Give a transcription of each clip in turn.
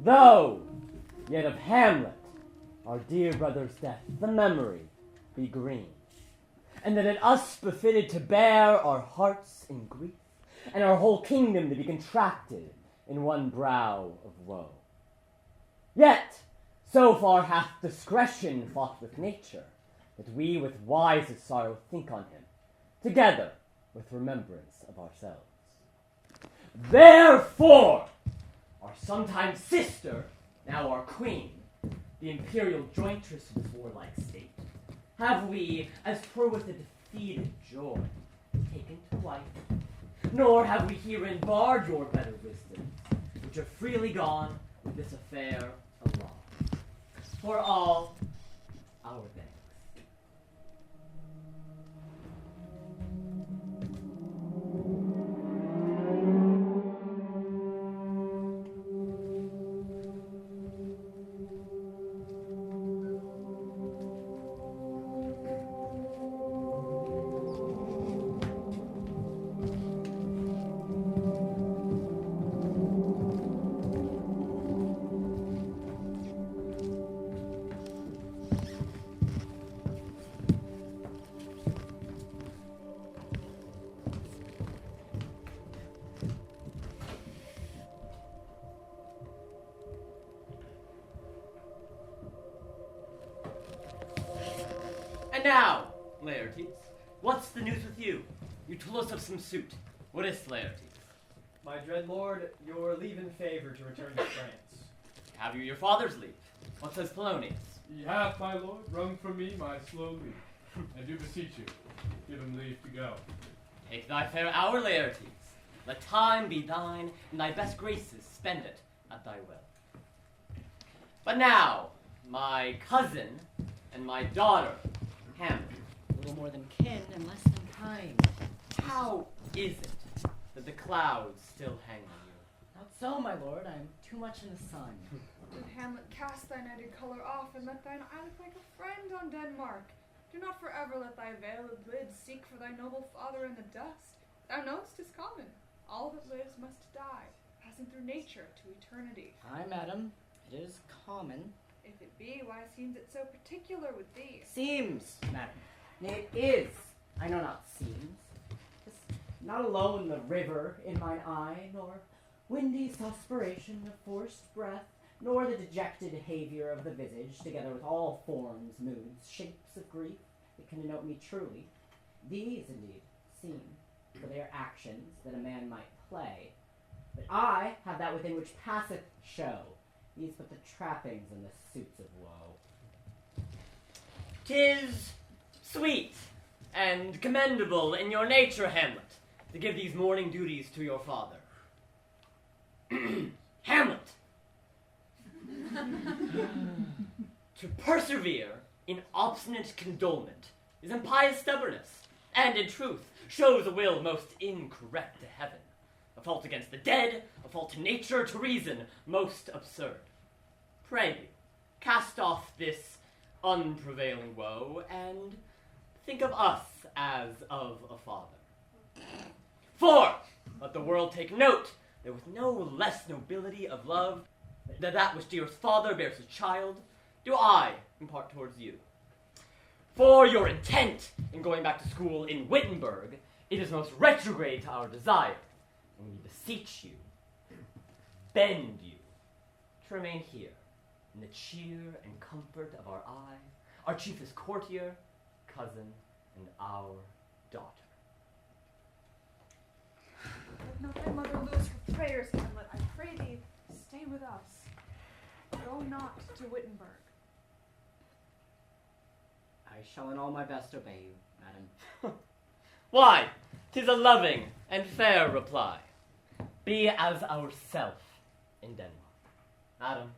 Though, yet of Hamlet, our dear brother's death, the memory be green, and that it us befitted to bear our hearts in grief, and our whole kingdom to be contracted in one brow of woe. Yet, so far hath discretion fought with nature, that we with wisest sorrow think on him, together with remembrance of ourselves. Therefore, our sometime sister, now our queen, the imperial jointress of this warlike state, have we, as per with a defeated joy, taken to wife, nor have we herein barred your better wisdom, which are freely gone with this affair along. For all our thanks. And now, Laertes, what's the news with you? You told us of some suit. What is Laertes? My dread lord, your leave in favor to return to France. Have you your father's leave? What says Polonius? He hath, my lord, wrung from me my slow leave. I do beseech you, give him leave to go. Take thy fair hour, Laertes. Let time be thine, and thy best graces spend it at thy will. But now, my cousin and my daughter, Hamlet, A little more than kin and less than kind. how is it that the clouds still hang on you? Not so, my lord. I'm too much in the sun. Good Hamlet, cast thy netted colour off, and let thine eye look like a friend on Denmark. Do not forever let thy veiled lids seek for thy noble father in the dust. Thou know'st 'tis common. All that lives must die, passing through nature to eternity. Aye, madam. It is common. If it be, why seems it so particular with thee? Seems, madam. Nay, it is. I know not seems. 'Tis not alone the river in mine eye, nor windy suspiration of forced breath, nor the dejected behavior of the visage, together with all forms, moods, shapes of grief, that can denote me truly. These, indeed, seem, for their actions, that a man might play. But I have that within which passeth show. These but the trappings and the suits of woe. 'Tis sweet and commendable in your nature, Hamlet, to give these morning duties to your father. Hamlet! To persevere in obstinate condolement is impious stubbornness, and in truth shows a will most incorrect to heaven, a fault against the dead, a fault to nature, to reason, most absurd. Pray you, cast off this unprevailing woe, and think of us as of a father. For, let the world take note, that with no less nobility of love than that which dearest father bears his child, do I impart towards you. For your intent in going back to school in Wittenberg, it is most retrograde to our desire, and we beseech you, bend you, to remain here, in the cheer and comfort of our eye, our chiefest courtier, cousin, and our daughter. Let not thy mother lose her prayers, Hamlet. I pray thee, stay with us. Go not to Wittenberg. I shall in all my best obey you, madam. Why, 'tis a loving and fair reply. Be as ourself in Denmark. Madam,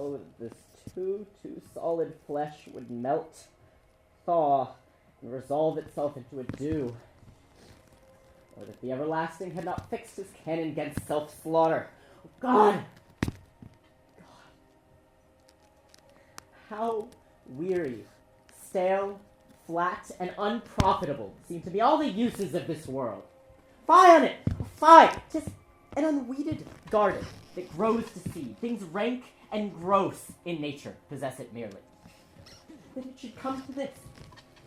Oh, that this too solid flesh would melt, thaw, and resolve itself into a dew. Or that the everlasting had not fixed his cannon against self-slaughter. Oh, God! How weary, stale, flat, and unprofitable seem to be all the uses of this world. Fie on it! Fie! 'Tis an unweeded garden that grows to seed. Things rank and gross in nature possess it merely. That it should come to this.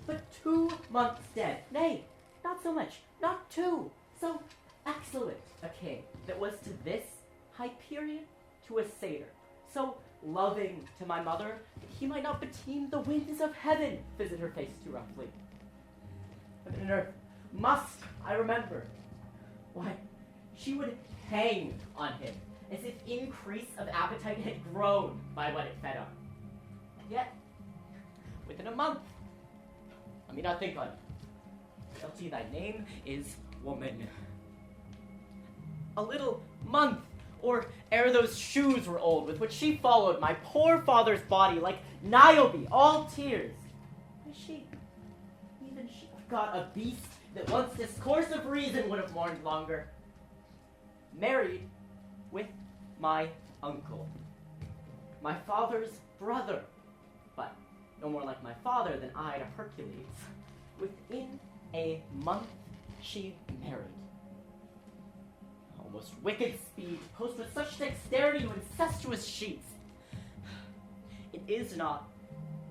But 2 months dead. Nay, not so much. Not 2. So excellent a king that was to this Hyperion to a satyr. So loving to my mother that he might not beteem the winds of heaven visit her face too roughly. Heaven and earth, must I remember? Why, she would hang on him as if increase of appetite had grown by what it fed on. And yet, within a month, let me not think on it. L.T. thy name is woman. A little month, or ere those shoes were old, with which she followed my poor father's body like Niobe, all tears. Why she, even she forgot a beast that once discourse of reason would have mourned longer. Married with my uncle, my father's brother, but no more like my father than I to Hercules. Within a month she married. Almost wicked speed, post with such dexterity to incestuous sheets. It is not,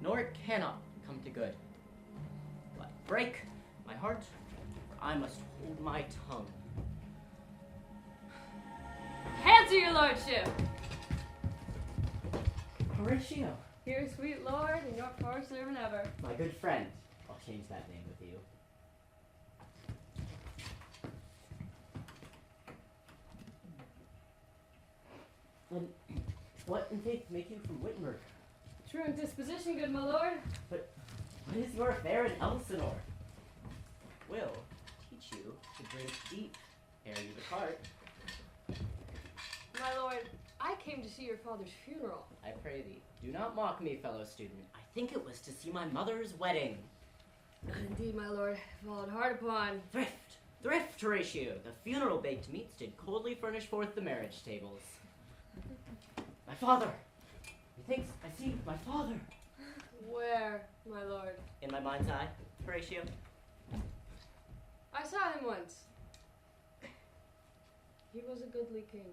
nor it cannot come to good. But break my heart, for I must hold my tongue. Answer, your lordship! Horatio, Here, sweet lord, and your poor servant ever. my good friend. I'll change that name with you. And what in faith make you from Wittenberg? True in disposition, good my lord. What is your affair in Elsinore? Will teach you to drink deep ere you depart. My lord, I came to see your father's funeral. I pray thee, do not mock me, fellow student. I think it was to see my mother's wedding. Indeed, my lord, followed hard upon. Thrift, Horatio. The funeral baked meats did coldly furnish forth the marriage tables. My father! Methinks I see my father. Where, my lord? In my mind's eye, Horatio. I saw him once. He was a goodly king.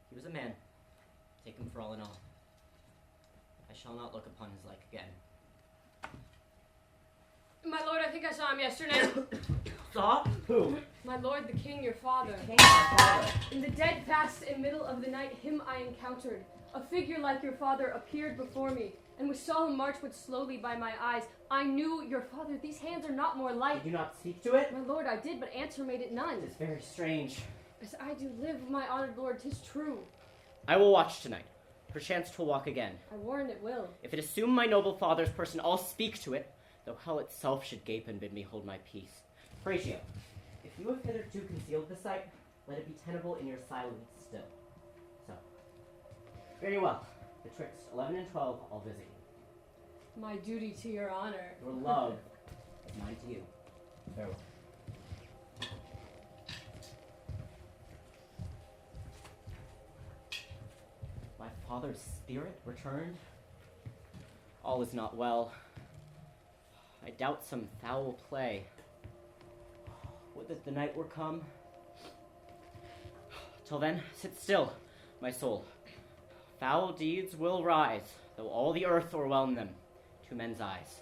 He was a man. Take him for all in all. I shall not look upon his like again. My lord, I think I saw him yesterday. Saw? Who? My lord, the king, your father. King, my father. In the dead past and middle of the night, him I encountered. A figure like your father appeared before me, and with solemn march went slowly by my eyes. I knew your father. These hands are not more light. Did you not speak to it? My lord, I did, but answer made it none. It is very strange. As I do live, my honored lord, 'tis true. I will watch tonight. Perchance 'twill walk again. I warrant it will. If it assume my noble father's person, I'll speak to it, though hell itself should gape and bid me hold my peace. Horatio, if you have hitherto concealed the sight, let it be tenable in your silence still. So, very well. Betwixt 11 and 12, I'll visit you. My duty to your honor. Your love is mine to you. Farewell. My father's spirit returned. All is not well. I doubt some foul play. Would that the night were come. Till then, sit still, my soul. Foul deeds will rise, though all the earth o'erwhelm them, to men's eyes.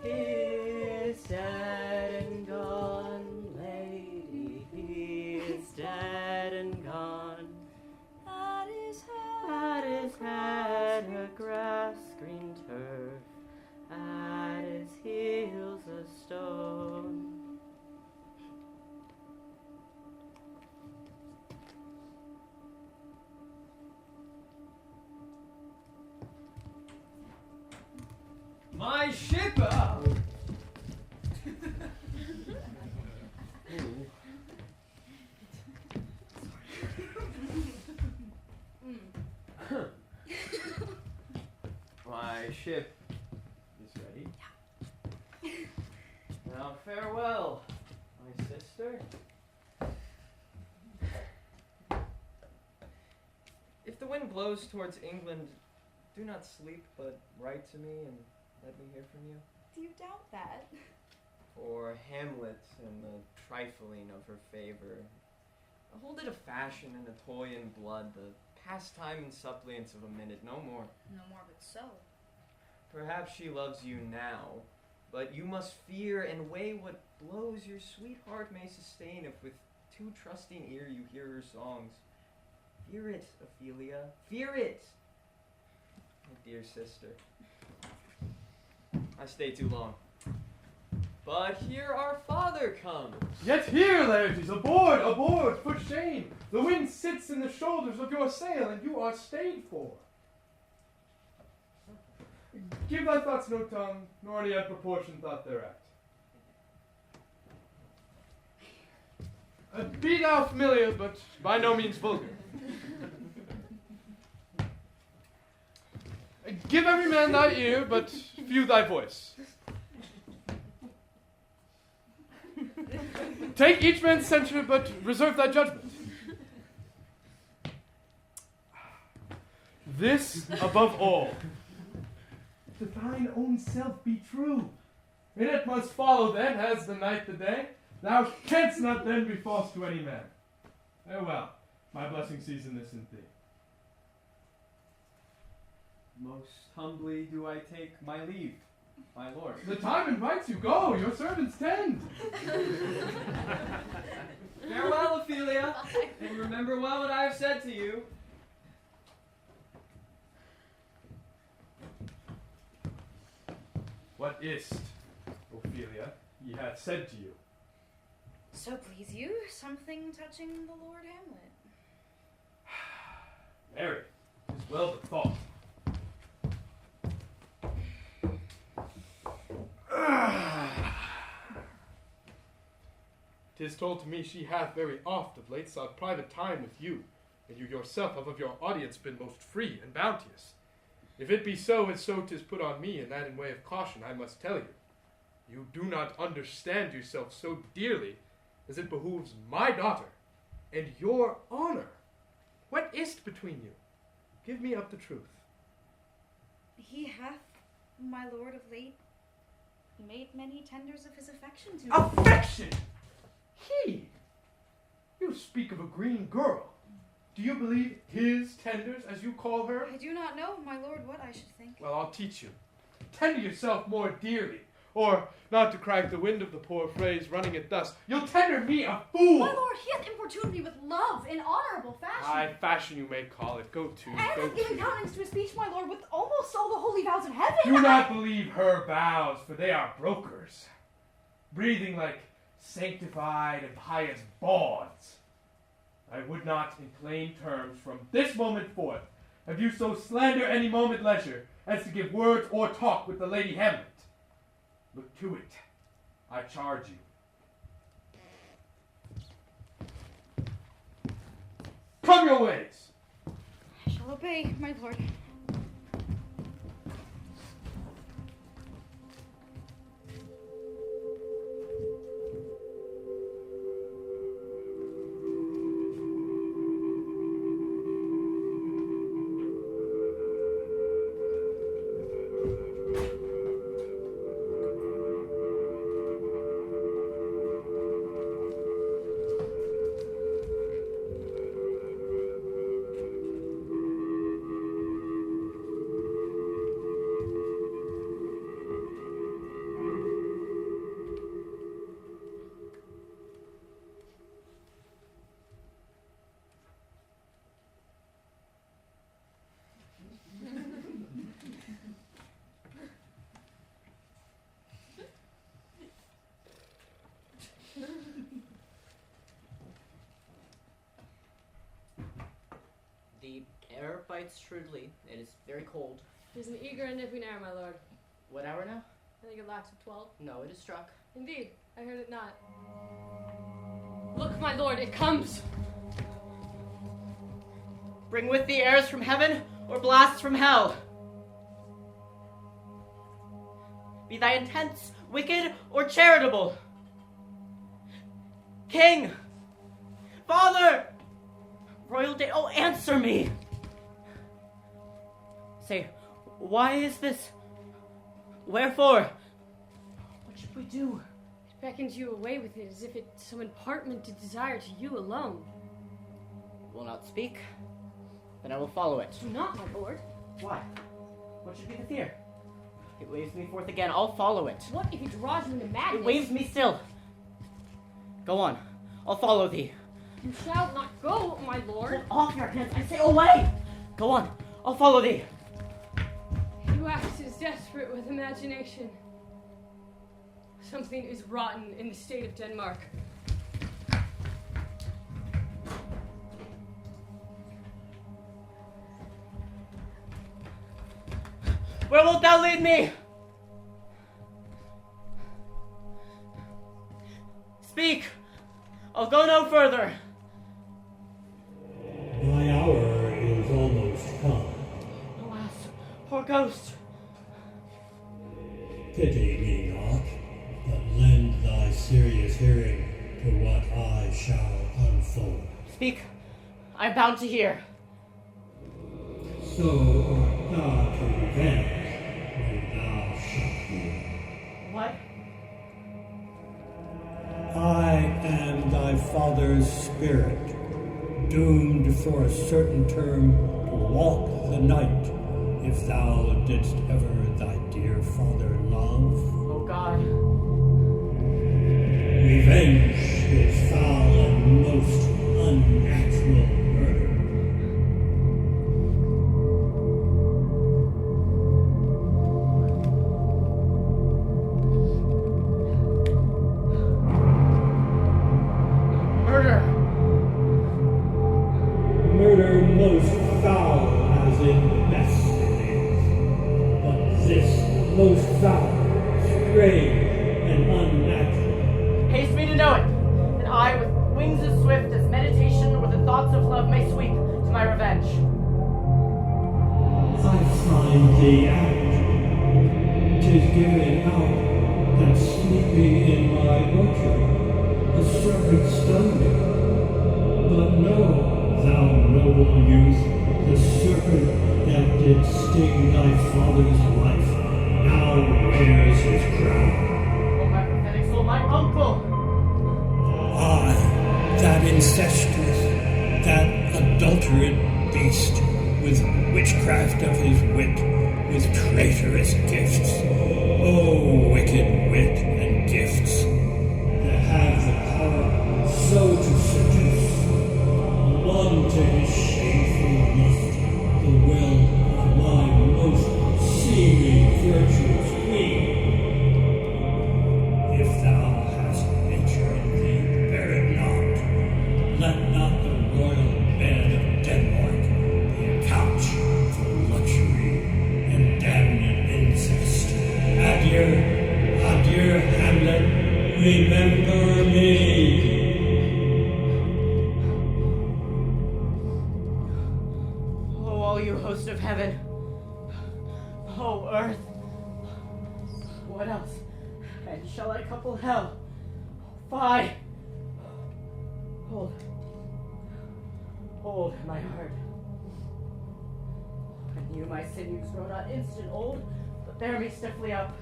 He is dead and gone, lady, he is dead and gone. At his head a grass-green turf, at his heels a stone. My ship! My ship is ready. Now farewell, my sister. If the wind blows towards England, do not sleep, but write to me and let me hear from you. Do you doubt that? Or Hamlet and the trifling of her favor. Hold it a fashion and a toy in blood, the pastime and suppliance of a minute, no more. No more but so. Perhaps she loves you now, but you must fear and weigh what blows your sweetheart may sustain if with too trusting ear you hear her songs. Fear it, Ophelia, fear it! My dear sister. I stay too long. But here our father comes. Yet here, Laertes, aboard, aboard, for shame! The wind sits in the shoulders of your sail, and you are stayed for. Give thy thoughts no tongue, nor any unproportioned thought thereat. Be thou familiar, but by no means vulgar. Give every man thy ear, but few thy voice. Take each man's censure, but reserve thy judgment. This above all. To thine own self be true. And it must follow then, as the night the day. Thou canst not then be false to any man. Farewell, my blessing season this in thee. Most humbly do I take my leave, my lord. The time invites you. Go, your servants tend. Farewell, Ophelia, and remember well what I have said to you. What is't, Ophelia, he hath said to you? So please you, something touching the Lord Hamlet. Marry, 'tis well bethought. 'Tis told to me she hath very oft of late sought private time with you, and you yourself have of your audience been most free and bounteous. If it be so, and so 'tis put on me, and that in way of caution I must tell you. You do not understand yourself so dearly as it behooves my daughter and your honor. What is't between you? Give me up the truth. He hath, my lord, of late made many tenders of his affection to me. Affection! He! You speak of a green girl. Do you believe his tenders, as you call her? I do not know, my lord, what I should think. Well, I'll teach you. Tender yourself more dearly. Or, not to crack the wind of the poor phrase, running it thus, you'll tender me a fool! My lord, he hath importuned me with love in honorable fashion. Aye, fashion you may call it. Go to, and go hath given to. countenance to his speech, my lord, with almost all the holy vows in heaven. Do not believe her vows, for they are brokers, breathing like sanctified and pious bawds. I would not, in plain terms, from this moment forth, have you so slander any moment leisure as to give words or talk with the Lady Hamlet. Look to it, I charge you. Come your ways! I shall obey, my lord. air bites shrewdly. It is very cold. It is an eager and nipping air, my lord. What hour now? I think it lacks of 12. No, it is struck. Indeed, I heard it not. Look, my lord, it comes! Bring with thee airs from heaven or blasts from hell. Be thy intents wicked or charitable. King! Father! Royal day, oh, answer me! Say, why is this? Wherefore? What should we do? It beckons you away with it as if it's some impartment to desire to you alone. Will not speak? Then I will follow it. Do not, my lord. Why? What should be the fear? It waves me forth again. I'll follow it. What if it draws you into madness? It waves me still. Go on. I'll follow thee. You shall not go, my lord. Hold off your hands. I say away. Go on. I'll follow thee. You act as desperate with imagination. Something is rotten in the state of Denmark. Where wilt thou lead me? Speak. I'll go no further. My hour is almost come. Alas, poor ghost. Pity me not, but lend thy serious hearing to what I shall unfold. Speak. I'm bound to hear. So art thou to revenge when thou shalt hear. What? I am thy father's spirit, doomed for a certain term to walk the night, if thou didst ever thy dear father love. Oh God. Revenge is foul and most unnatural murder. Murder. Murder most foul as in the best it is, but this most foul, strange, and unnatural. Haste me to know it, that I, with wings as swift as meditation or the thoughts of love, may sweep to my revenge. I find thee apt, 'tis given out that sleeping in my orchard, a serpent stung me. But know, thou noble youth, the serpent that did sting thy father's life now wears his crown. Oh, my prophetic soul, my uncle! I, that incestuous, that adulterate beast, with witchcraft of his wit, with traitorous gifts, oh, wicked wit and gifts, that have the power so to seduce, one to his shameful lust, the will of my most seeming virtuous queen. If thou hast nature in thee, bear it not. Let not the royal bed of Denmark be a couch for luxury and damned incest. Adieu, adieu, Hamlet, remember me. Oh, all you host of heaven. Oh, earth. What else? And shall I couple hell? Fie! Hold. Hold my heart. I knew my sinews grow not instant old, but bear me stiffly up.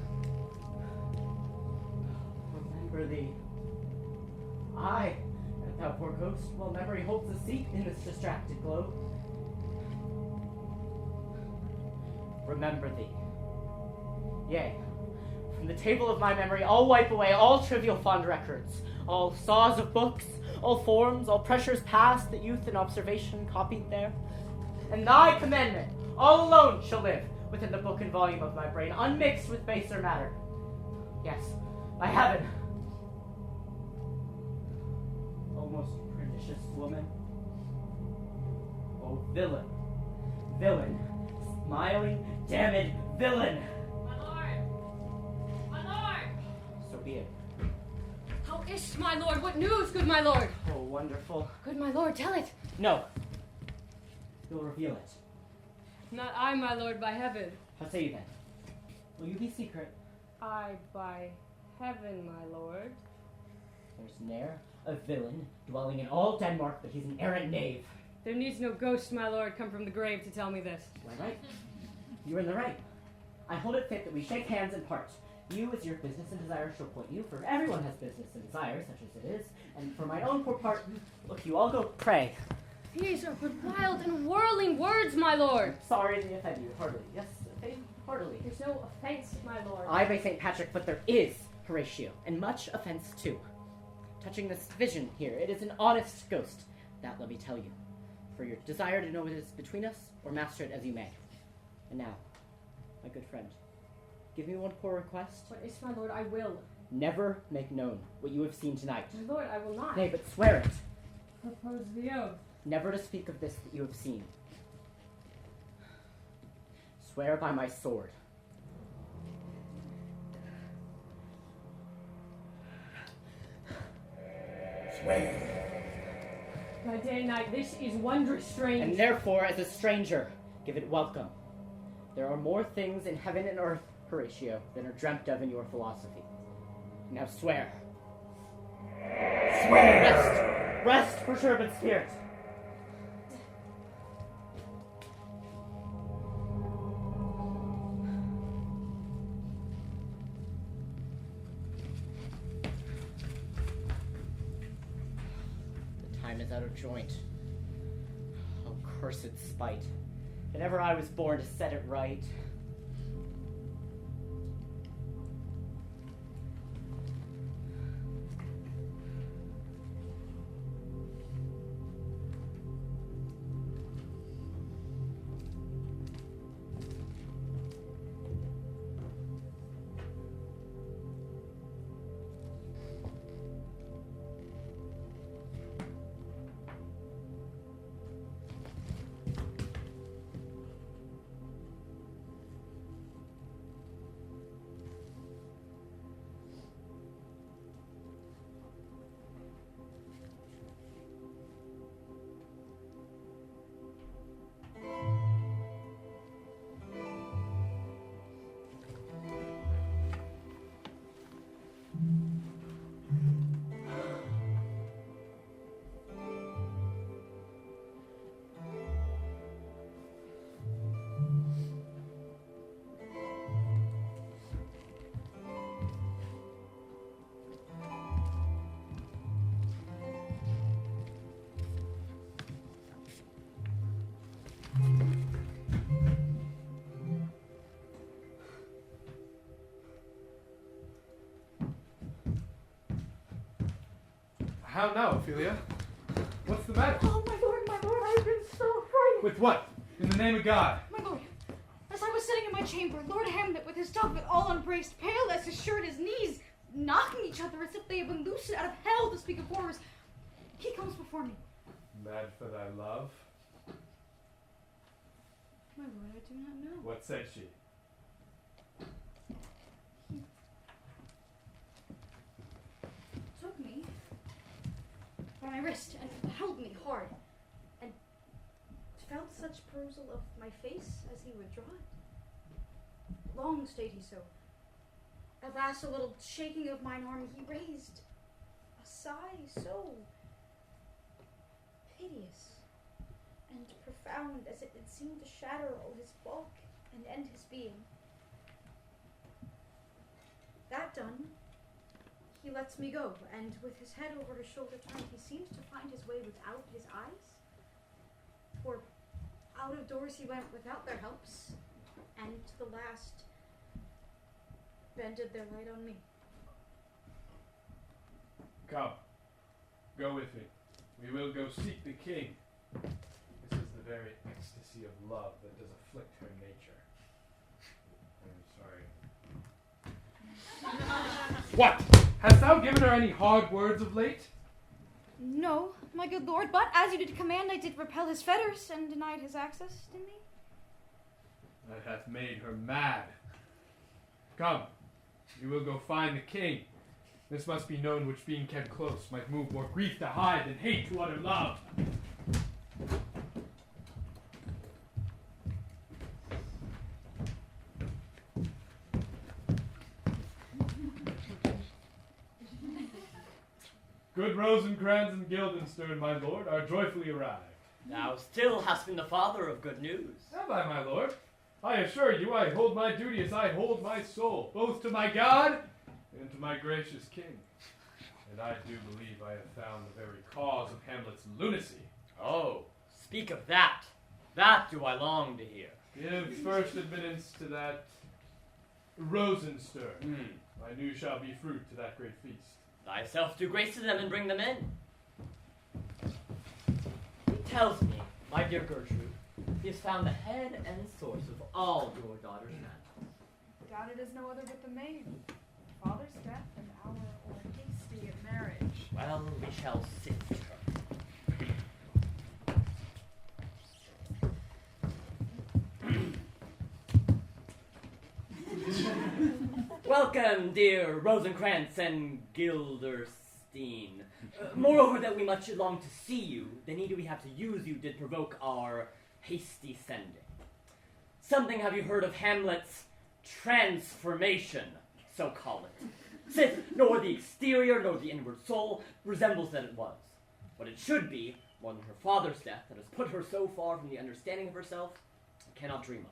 Remember thee. I, and thou poor ghost, while memory holds a seat in this distracted globe. Remember thee. Yea, from the table of my memory I'll wipe away all trivial fond records, all saws of books, all forms, all pressures past that youth and observation copied there. And thy commandment, all alone, shall live within the book and volume of my brain, unmixed with baser matter. Yes, by heaven. O most pernicious woman, O villain, villain. Smiling, damned villain. My lord! My lord! So be it. How is my lord? What news, good my lord? Oh, wonderful. Good my lord, tell it. No. You'll reveal it. Not I, my lord, by heaven. How say you then? Will you be secret? I by heaven, my lord. There's ne'er a villain dwelling in all Denmark, but he's an arrant knave. There needs no ghost, my lord, come from the grave to tell me this. Am I right? You're in the right. I hold it fit that we shake hands and part. You, as your business and desire, shall point you, for everyone has business and desire, such as it is. And for my own poor part, look, you all go pray. These are but wild and whirling words, my lord. Sorry to offend you, heartily. Yes, heartily. There's no offense, my lord. I by St. Patrick, but there is, Horatio, and much offense too. Touching this vision here, it is an honest ghost, that let me tell you. For your desire to know what is between us, or master it as you may. And now, my good friend, give me one poor request. What is, my lord? I will. Never make known what you have seen tonight. My lord, I will not. Nay, but swear it. Propose the oath. Never to speak of this that you have seen. Swear by my sword. By day and night, this is wondrous strange. And therefore, as a stranger, give it welcome. There are more things in heaven and earth, Horatio, than are dreamt of in your philosophy. Now swear. Swear! Rest, perturbed spirit. The time is out of joint. Oh, cursed spite. If ever I was born to set it right. How now, Ophelia? What's the matter? Oh, my lord, I've been so frightened. With what? In the name of God. My lord, as I was sitting in my chamber, Lord Hamlet with his doublet all unbraced, pale as his shirt, his knees knocking each other as if they had been loosened out of hell to speak of horrors. He comes before me. Mad for thy love? My lord, I do not know. What said she? Took me by my wrist and held me hard, and felt such perusal of my face as he would draw it. Long stayed he so. At last, a little shaking of mine arm, he raised a sigh so piteous and profound as it seemed to shatter all his bulk and end his being. That done, he lets me go, and with his head over his shoulder turned, he seems to find his way without his eyes. For out of doors he went without their helps, and to the last bended their light on me. Come, go with me. We will go seek the king. This is the very ecstasy of love that does afflict her nature. I'm sorry. What? Hast thou given her any hard words of late? No, my good lord, but as you did command, I did repel his fetters and denied his access to me. That hath made her mad. Come, you will go find the king. This must be known which being kept close might move more grief to hide than hate to utter love. Good Rosencrantz and Guildenstern, my lord, are joyfully arrived. Thou still hast been the father of good news. Have I, my lord? I assure you I hold my duty as I hold my soul, both to my God and to my gracious king. And I do believe I have found the very cause of Hamlet's lunacy. Oh, speak of that. That do I long to hear. Give first admittance to that Rosenstern. My news shall be fruit to that great feast. Thyself do grace to them and bring them in. He tells me, my dear Gertrude, he has found the head and source of all your daughter's madness. Doubt it is no other but the maid. Father's death and our hasty marriage. Well, we shall sift her. Welcome, dear Rosencrantz and Guildenstern. Moreover, that we much long to see you, the need we have to use you did provoke our hasty sending. Something have you heard of Hamlet's transformation, so call it. Sith nor the exterior nor the inward soul resembles that it was. What it should be, more than her father's death that has put her so far from the understanding of herself, I cannot dream of.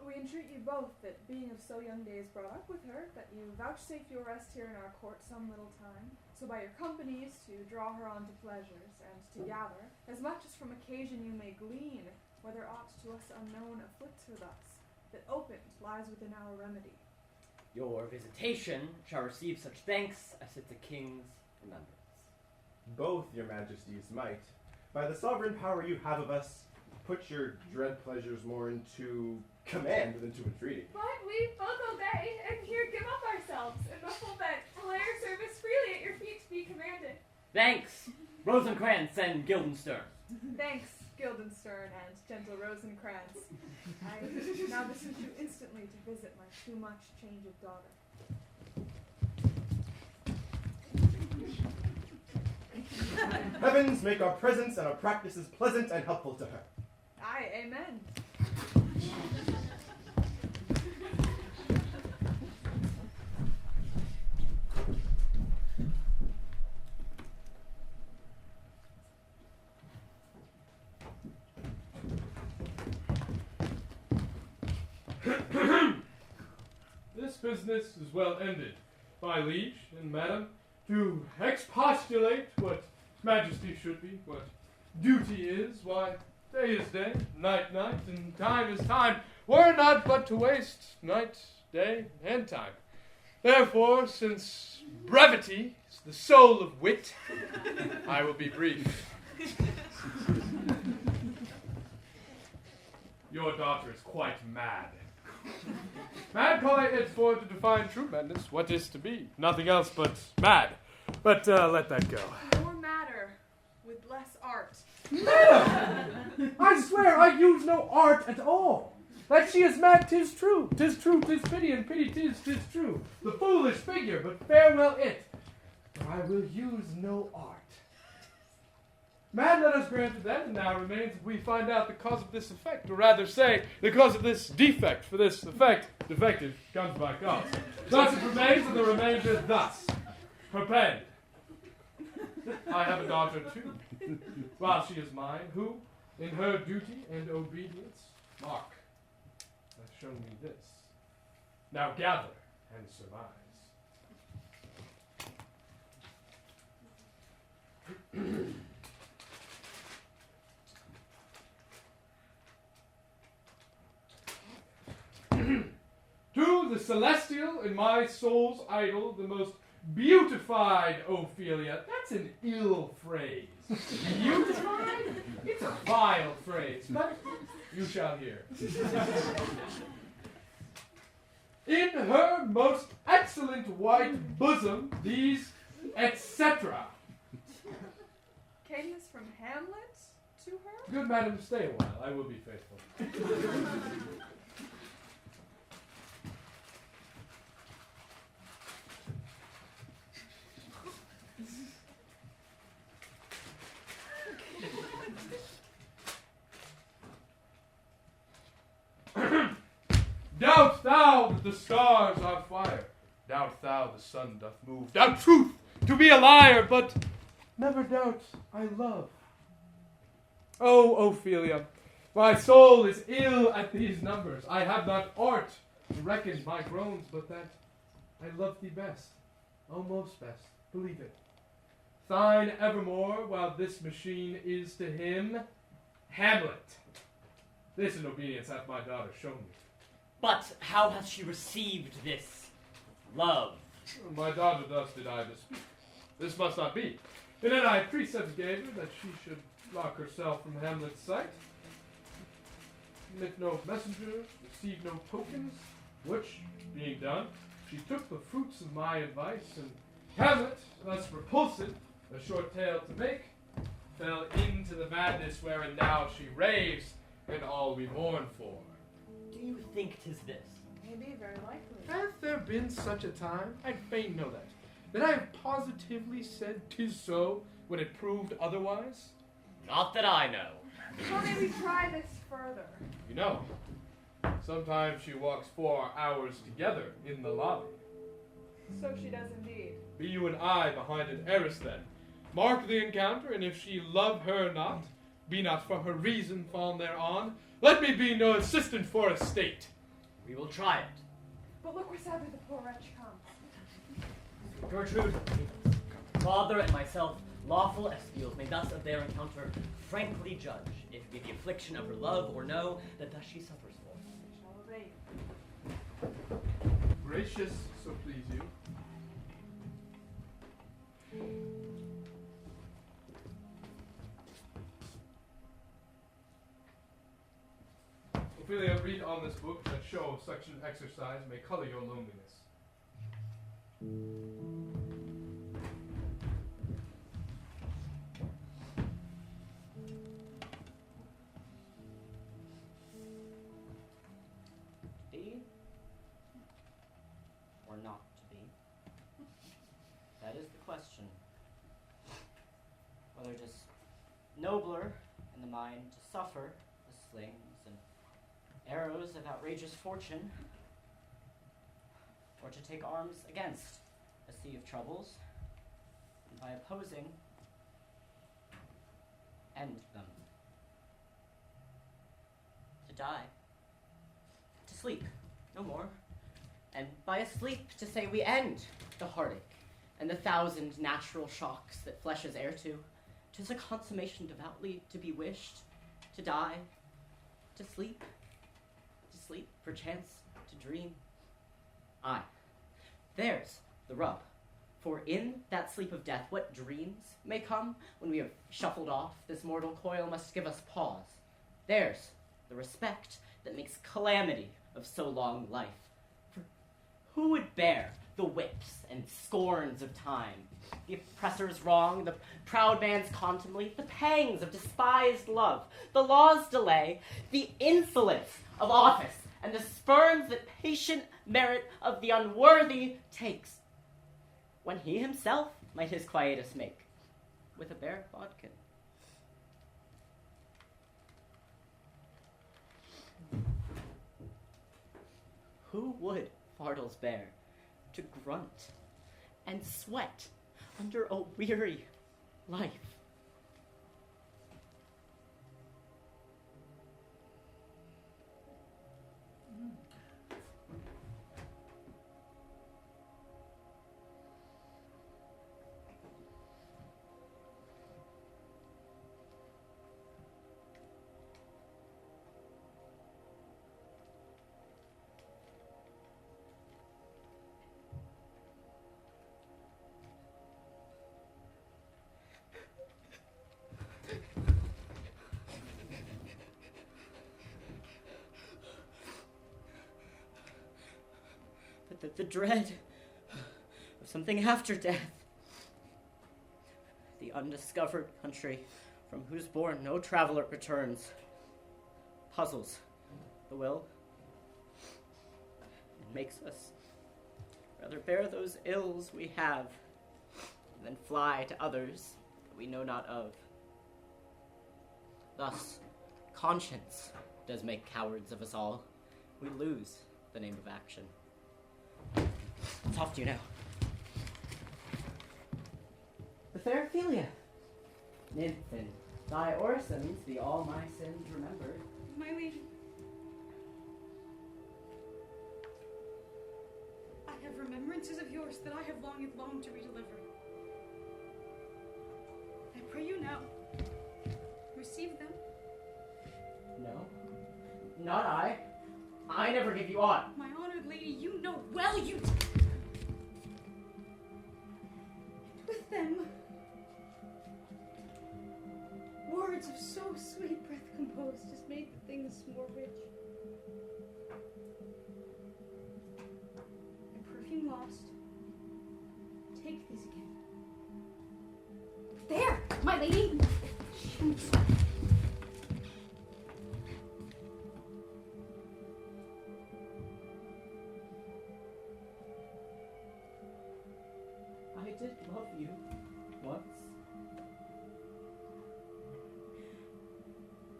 We entreat you both that, being of so young days brought up with her, that you vouchsafe your rest here in our court some little time, so by your companies to draw her on to pleasures, and to gather, as much as from occasion you may glean, whether aught to us unknown afflicts her thus, that opened lies within our remedy. Your visitation shall receive such thanks as it the king's remembrance. Both your majesties might, by the sovereign power you have of us, put your dread pleasures more into command than to entreaty. But we both obey, and here give up ourselves, and ruffle that flare service freely at your feet to be commanded. Thanks, Rosencrantz and Guildenstern. Thanks, Guildenstern and gentle Rosencrantz. I now beseech you instantly to visit my too much changed daughter. Heavens make our presence and our practices pleasant and helpful to her. Aye, amen. This business is well ended, my liege and madam, to expostulate what majesty should be, what duty is, why day is day, night, night, and time is time, were not but to waste night, day, and time. Therefore, since brevity is the soul of wit, I will be brief. Your daughter is quite mad. Mad call I henceforth to define true madness, what is to be. Nothing else but mad. But let that go. More matter, with less art. I swear I use no art at all. That she is mad, 'tis true. 'Tis true, 'tis pity, and pity 'tis true. The foolish figure, but farewell it. For I will use no art. Mad, let us grant it then, and now remains that we find out the cause of this effect, or rather say, the cause of this defect, for this effect, defective, comes by cause. Thus it remains, and the remainder thus. Perpend. I have a daughter too, while she is mine, who, in her duty and obedience, mark, has shown me this. Now gather and surmise. To the celestial in my soul's idol, the most beautified Ophelia. That's an ill phrase. Beautified? It's a vile phrase, but you shall hear. In her most excellent white bosom, these etc. Came this from Hamlet to her? Good madam, stay a while. I will be faithful. Doubt thou that the stars are fire? Doubt thou the sun doth move? Doubt truth to be a liar, but never doubt I love. Oh, Ophelia, my soul is ill at these numbers. I have not art to reckon my groans, but that I love thee best, oh most best, believe it. Thine evermore, while this machine is to him Hamlet. This in obedience hath my daughter shown me. But how hath she received this love? My daughter thus did I bespeak. This must not be. And then I precepts gave her that she should lock herself from Hamlet's sight, admit no messenger, receive no tokens, which, being done, she took the fruits of my advice, and Hamlet, thus repulsive, a short tale to make, fell into the madness wherein now she raves, and all we mourn for. Do you think 'tis this? Maybe, very likely. Hath there been such a time, I'd fain know that I have positively said 'tis so, when it proved otherwise? Not that I know. Shall maybe try this further? You know, sometimes she walks 4 hours together in the lobby. So she does indeed. Be you and I behind an arras then. Mark the encounter, and if she love her not, be not from her reason fallen thereon, let me be no assistant for a state. We will try it. But look where sadly the poor wretch comes. Gertrude, father and myself, lawful espials, may thus of their encounter frankly judge if it be the affliction of her love or no that thus she suffers for. We shall obey. Gracious, so please you. Ophelia, read on this book that show such an exercise may color your loneliness. Be or not to be? That is the question. Whether it is nobler in the mind to suffer the slings and arrows of outrageous fortune, or to take arms against a sea of troubles, and by opposing, end them. To die. To sleep, no more. And by a sleep to say we end the heartache and the 1,000 natural shocks that flesh is heir to. 'Tis a consummation devoutly to be wished, to die, to sleep, perchance to dream. Aye, there's the rub. For in that sleep of death, what dreams may come when we have shuffled off this mortal coil must give us pause. There's the respect that makes calamity of so long life. For who would bear the whips and scorns of time, the oppressor's wrong, the proud man's contumely, the pangs of despised love, the law's delay, the insolence of office, and the spurns that patient merit of the unworthy takes, when he himself might his quietus make with a bare bodkin? Who would fardels bear to grunt and sweat under a weary life? The dread of something after death. The undiscovered country from whose bourne no traveler returns puzzles the will and makes us rather bear those ills we have than fly to others that we know not of. Thus, conscience does make cowards of us all. We lose the name of action. It's off to you now. The fair Ophelia, nymph in thy orisons be all my sins remembered. My lady, I have remembrances of yours that I have longed to redeliver. I pray you now, receive them. No, not I. I never give you aught. My honored lady, you know well you... With them, words of so sweet breath composed has made the things more rich. A perfume lost. Take these again. There, my lady! I did love you once.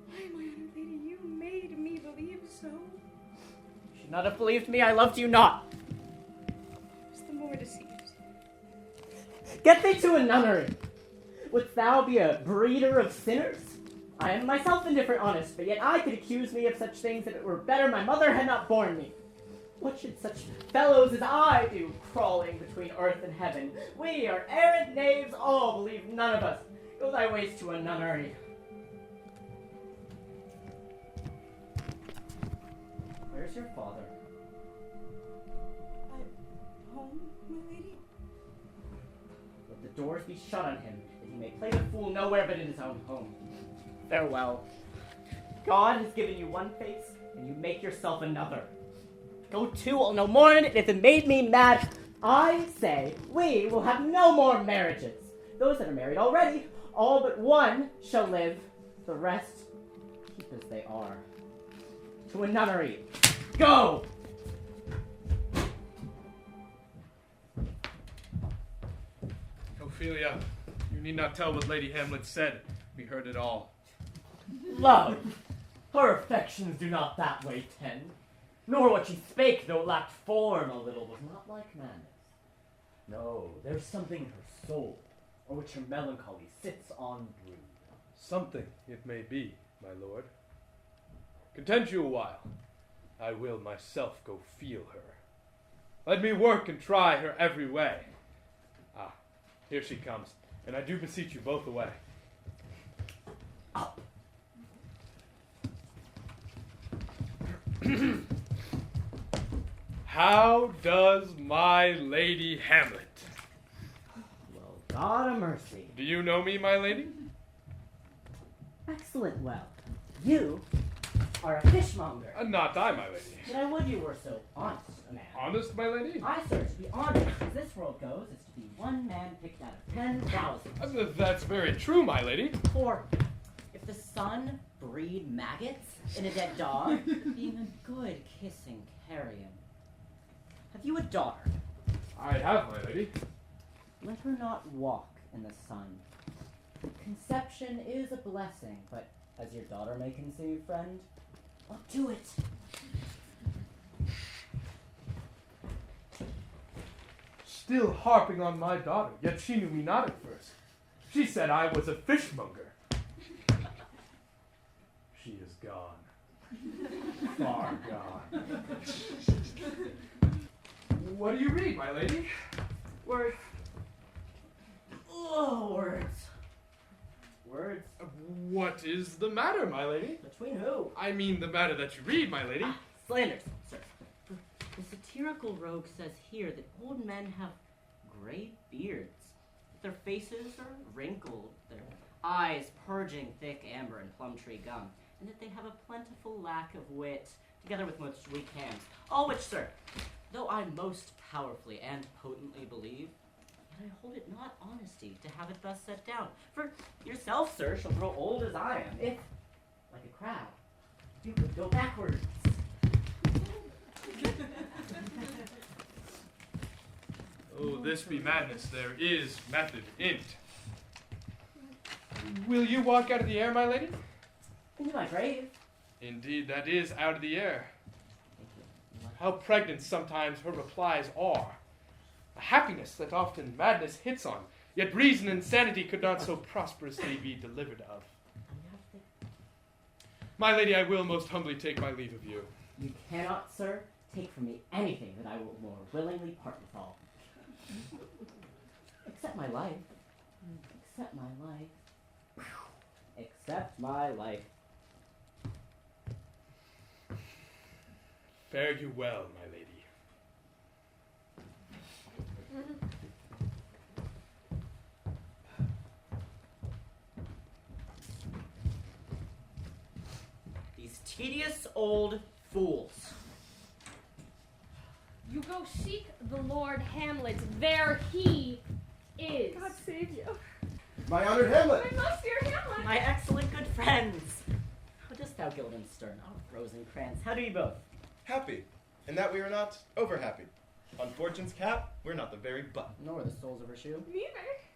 Why, my honored lady, you made me believe so. You should not have believed me, I loved you not. Was the more deceived. Get thee to a nunnery. Wouldst thou be a breeder of sinners? I am myself indifferent honest, but yet I could accuse me of such things if it were better my mother had not borne me. What should such fellows as I do, crawling between earth and heaven? We are errant knaves all, believe none of us. Go thy ways to a nunnery. Where's your father? Home, my lady? Let the doors be shut on him, that he may play the fool nowhere but in his own home. Farewell. God has given you one face, and you make yourself another. Go to, I'll no more in it. If it made me mad, I say we will have no more marriages. Those that are married already, all but one shall live. The rest keep as they are. To a nunnery. Go! Ophelia, you need not tell what Lady Hamlet said. We heard it all. Love, her affections do not that way tend, nor what she spake, though it lacked form a little, was not like madness. No, there's something in her soul, or which her melancholy sits on brood. Something it may be, my lord. Content you a while. I will myself go feel her. Let me work and try her every way. Ah, here she comes, and I do beseech you both away. Up. How does my Lady Hamlet? Well, God a mercy. Do you know me, my lady? Excellent well. You are a fishmonger. Not I, my lady. Yet I would you were so honest a man. Honest, my lady? I, sir, to be honest, as this world goes, is to be one man picked out of 10,000. That's very true, my lady. For if the sun breed maggots in a dead dog, being a good kissing carrion. Have you a daughter? I have, my lady. Let her not walk in the sun. Conception is a blessing, but as your daughter may conceive, friend, I'll do it. Still harping on my daughter, yet she knew me not at first. She said I was a fishmonger. She is gone. Far gone. What do you read, my lady? Words. Oh, words. Words. What is the matter, my lady? Between who? I mean the matter that you read, my lady. Slanders, sir. The satirical rogue says here that old men have gray beards. Their faces are wrinkled, their eyes purging thick amber and plum tree gum, and that they have a plentiful lack of wit, together with most weak hands. All which, sir, though I most powerfully and potently believe, yet I hold it not honesty to have it thus set down. For yourself, sir, shall grow old as I am, if, like a crab, you could go backwards. Oh, this be madness. There is method in't. Will you walk out of the air, my lady? Into my grave. Indeed, that is out of the air. Thank you. how pregnant sometimes her replies are. A happiness that often madness hits on, yet reason and sanity could not so prosperously be delivered of. My lady, I will most humbly take my leave of you. You cannot, sir, take from me anything that I will more willingly part with all. Except my life. Except my life. Except my life. Fare you well, my lady. These tedious old fools. You go seek the Lord Hamlet. There he is. God save you. My honored Hamlet! My most dear Hamlet. My excellent good friends. How dost thou, Guildenstern? Oh, Rosencrantz, how do you both? Happy, and that we are not over happy. On Fortune's cap, we're not the very butt. Nor the soles of her shoe. Neither.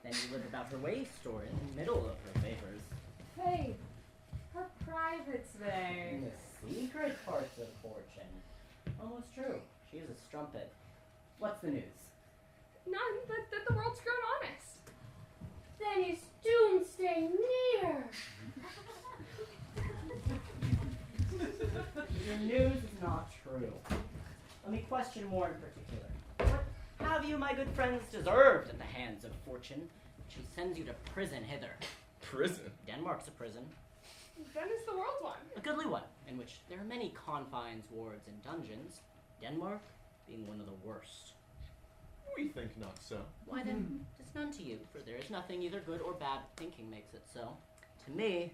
Then you live about her waist, or in the middle of her favors. Hey, her privates there. In the secret parts of Fortune. Almost true. She is a strumpet. What's the news? None, but that the world's grown honest. Then is doomsday near. Your news is not true. Let me question more in particular. What have you, my good friends, deserved at the hands of Fortune? She sends you to prison hither. Prison? Denmark's a prison. Then is the world one. A goodly one, in which there are many confines, wards, and dungeons. Denmark being one of the worst. We think not so. Why then, 'tis none to you, for there is nothing either good or bad. Thinking makes it so. To me,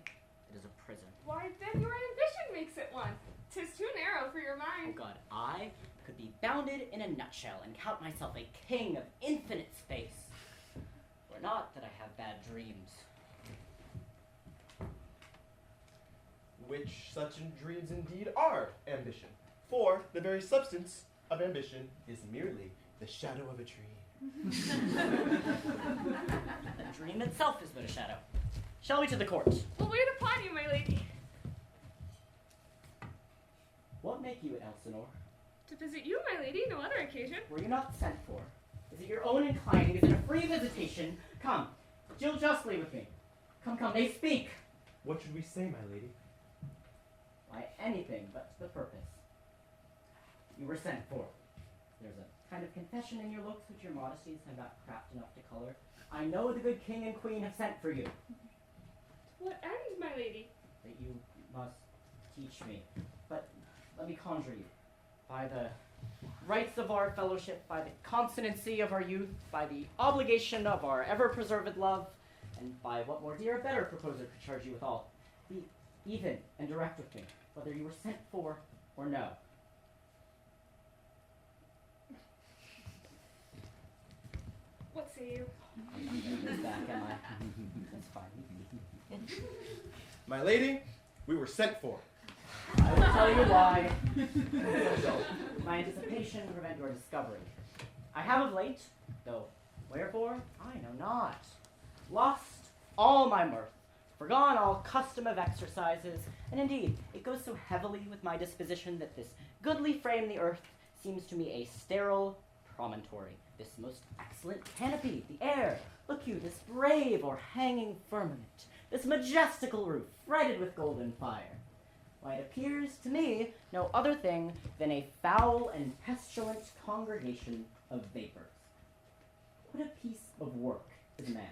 it is a prison. Why, then your ambition makes it one. 'Tis too narrow for your Oh mind. God, I could be bounded in a nutshell and count myself a king of infinite space. Or not that I have bad dreams. Which such dreams indeed are ambition. For the very substance of ambition is merely the shadow of a dream. The dream itself is but a shadow. Shall we to the court? We'll wait upon you, my lady. What make you at Elsinore? To visit you, my lady, no other occasion. Were you not sent for? Is it your own inclining? Is it a free visitation? Come, deal justly with me. Come, they speak. What should we say, my lady? Why, anything but to the purpose. You were sent for. There's a kind of confession in your looks which your modesties have not craft enough to color. I know the good king and queen have sent for you, What end, my lady? that you must teach me. But let me conjure you, by the rights of our fellowship, by the consonancy of our youth, by the obligation of our ever-preserved love, and by what more dear or better proposer could charge you withal, be even and direct with me, whether you were sent for or no. What say you? I'm not gonna lose back, am I? That's fine. My lady, we were sent for. I will tell you why. My anticipation prevent your discovery. I have of late, though wherefore, I know not, lost all my mirth, forgone all custom of exercises, and indeed, it goes so heavily with my disposition that this goodly frame the earth seems to me a sterile promontory, this most excellent canopy, the air, look you, this brave or hanging firmament, this majestical roof, fretted with golden fire. Why, it appears to me no other thing than a foul and pestilent congregation of vapors. What a piece of work is man!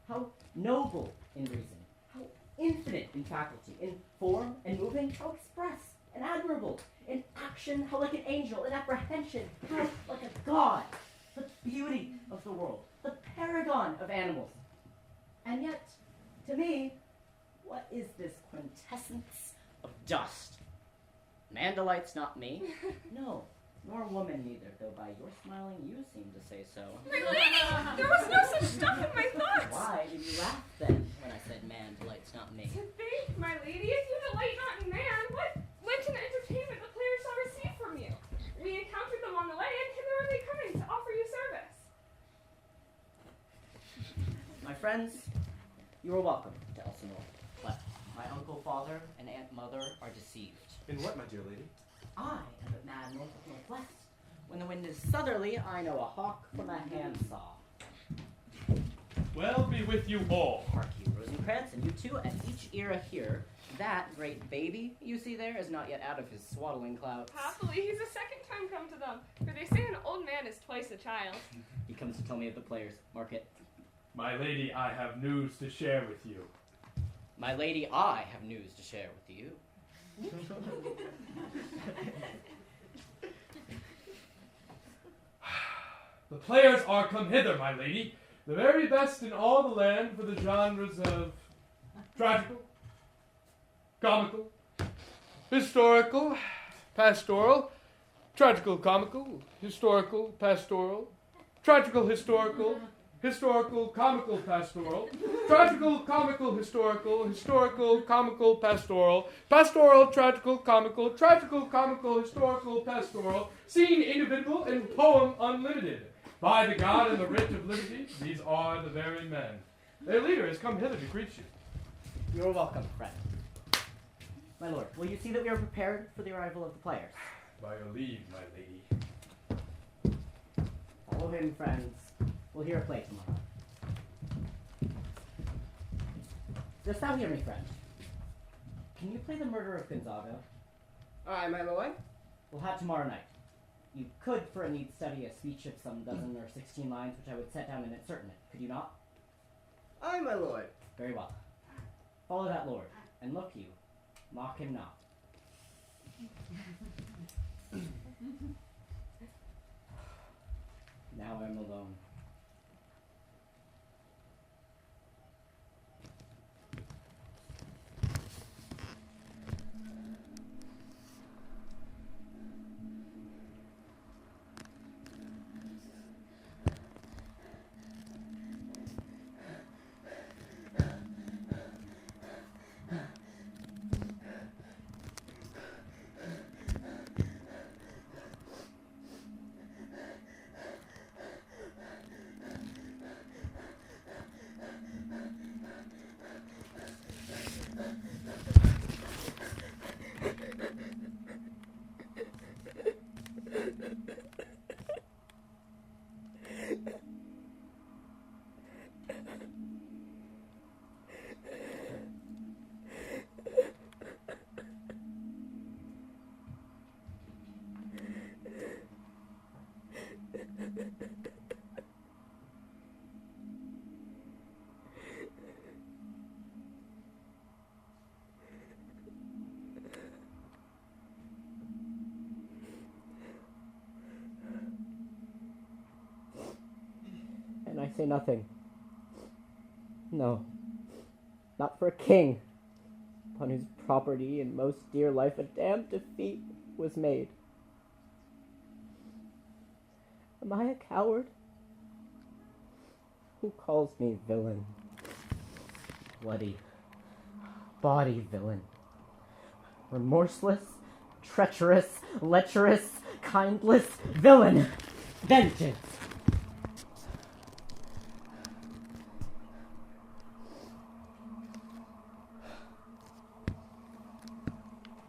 How noble in reason, how infinite in faculty, in form and moving, how express and admirable, in action, how like an angel, in apprehension, how like a god, the beauty of the world, the paragon of animals. And yet, to me, what is this quintessence of dust? Man delights not me. No, nor woman neither, though by your smiling you seem to say so. My lady! There was no such stuff in my thoughts! Why did you laugh then when I said man delights not me? To think, my lady, if you delight not in man, what Lenten entertainment the players shall receive from you? We encountered them on the way, and hither are they coming to offer you service. My friends, you are welcome to Elsinore, but my uncle, father, and aunt, mother are deceived. In what, my dear lady? I am but mad north of northwest. When the wind is southerly, I know a hawk from a handsaw. Well be with you all. Hark you, Rosencrantz, and you too, at each era here. That great baby you see there is not yet out of his swaddling clouds. Happily, he's a second time come to them, for they say an old man is twice a child. He comes to tell me of the players. Mark it. My lady, I have news to share with you. My lady, I have news to share with you. The players are come hither, my lady, the very best in all the land for the genres of tragical, comical, historical, pastoral, tragical, comical, historical, pastoral, tragical, historical, historical, comical, pastoral, tragical, comical, historical, comical, pastoral, pastoral, tragical, comical, historical, pastoral, scene individual, and poem unlimited. By the God and the writ of liberty, these are the very men. Their leader has come hither to greet you. You are welcome, friend. My lord, will you see that we are prepared for the arrival of the players? By your leave, my lady. Follow him, friends. We'll hear a play tomorrow. Dost thou hear me, friend? Can you play the murder of Gonzaga? Aye, my lord. We'll have tomorrow night. You could, for a need, study a speech of some dozen or 16 lines, which I would set down and insert in it. Could you not? Aye, my lord. Very well. Follow that lord, and look you, mock him not. Now I'm alone. And I say nothing. No, not for a king, upon whose property and most dear life a damned defeat was made. Am I a coward? Who calls me villain? Bloody, bawdy villain. Remorseless, treacherous, lecherous, kindless villain. Vengeance!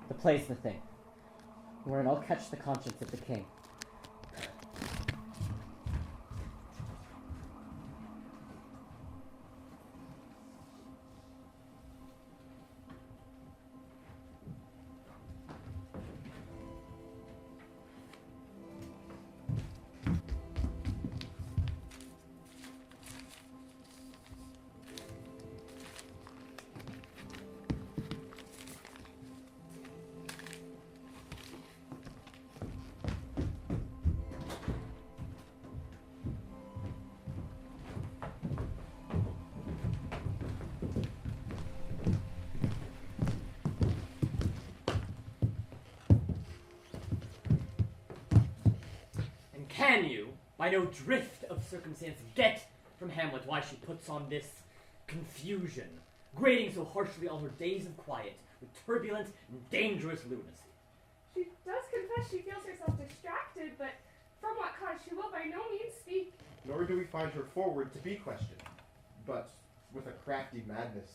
The play's the thing, wherein I'll catch the conscience of the king. Can you, by no drift of circumstance, get from Hamlet why she puts on this confusion, grading so harshly all her days of quiet with turbulent and dangerous lunacy? She does confess she feels herself distracted, but from what cause she will by no means speak. Nor do we find her forward to be questioned, but with a crafty madness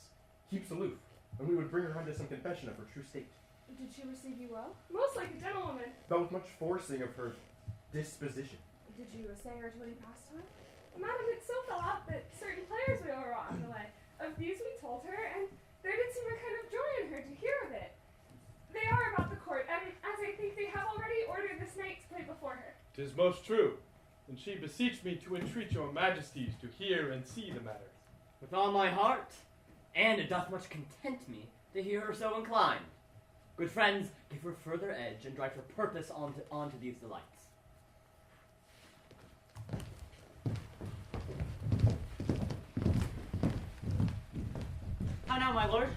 keeps aloof, and we would bring her unto some confession of her true state. Did she receive you well? Most like a gentlewoman. But with much forcing of her disposition. Did you essay her to any pastime? Madam, it so fell out that certain players we were on the way. Of these we told her, and there did seem a kind of joy in her to hear of it. They are about the court, and as I think they have already ordered this knight to play before her. 'Tis most true, and she beseeched me to entreat your majesties to hear and see the matter. With all my heart, and it doth much content me to hear her so inclined. Good friends, give her further edge and drive her purpose onto these delights. How now, my lord?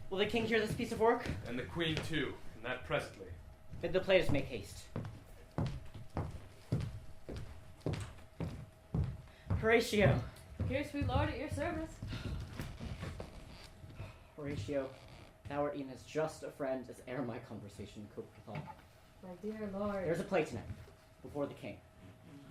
Will the king hear this piece of work? And the queen too, and that presently. Bid the players make haste. Horatio. Here, sweet lord, at your service. Horatio, thou art e'en as just a friend as e'er my conversation could withal. My dear lord. There's a play tonight, before the king.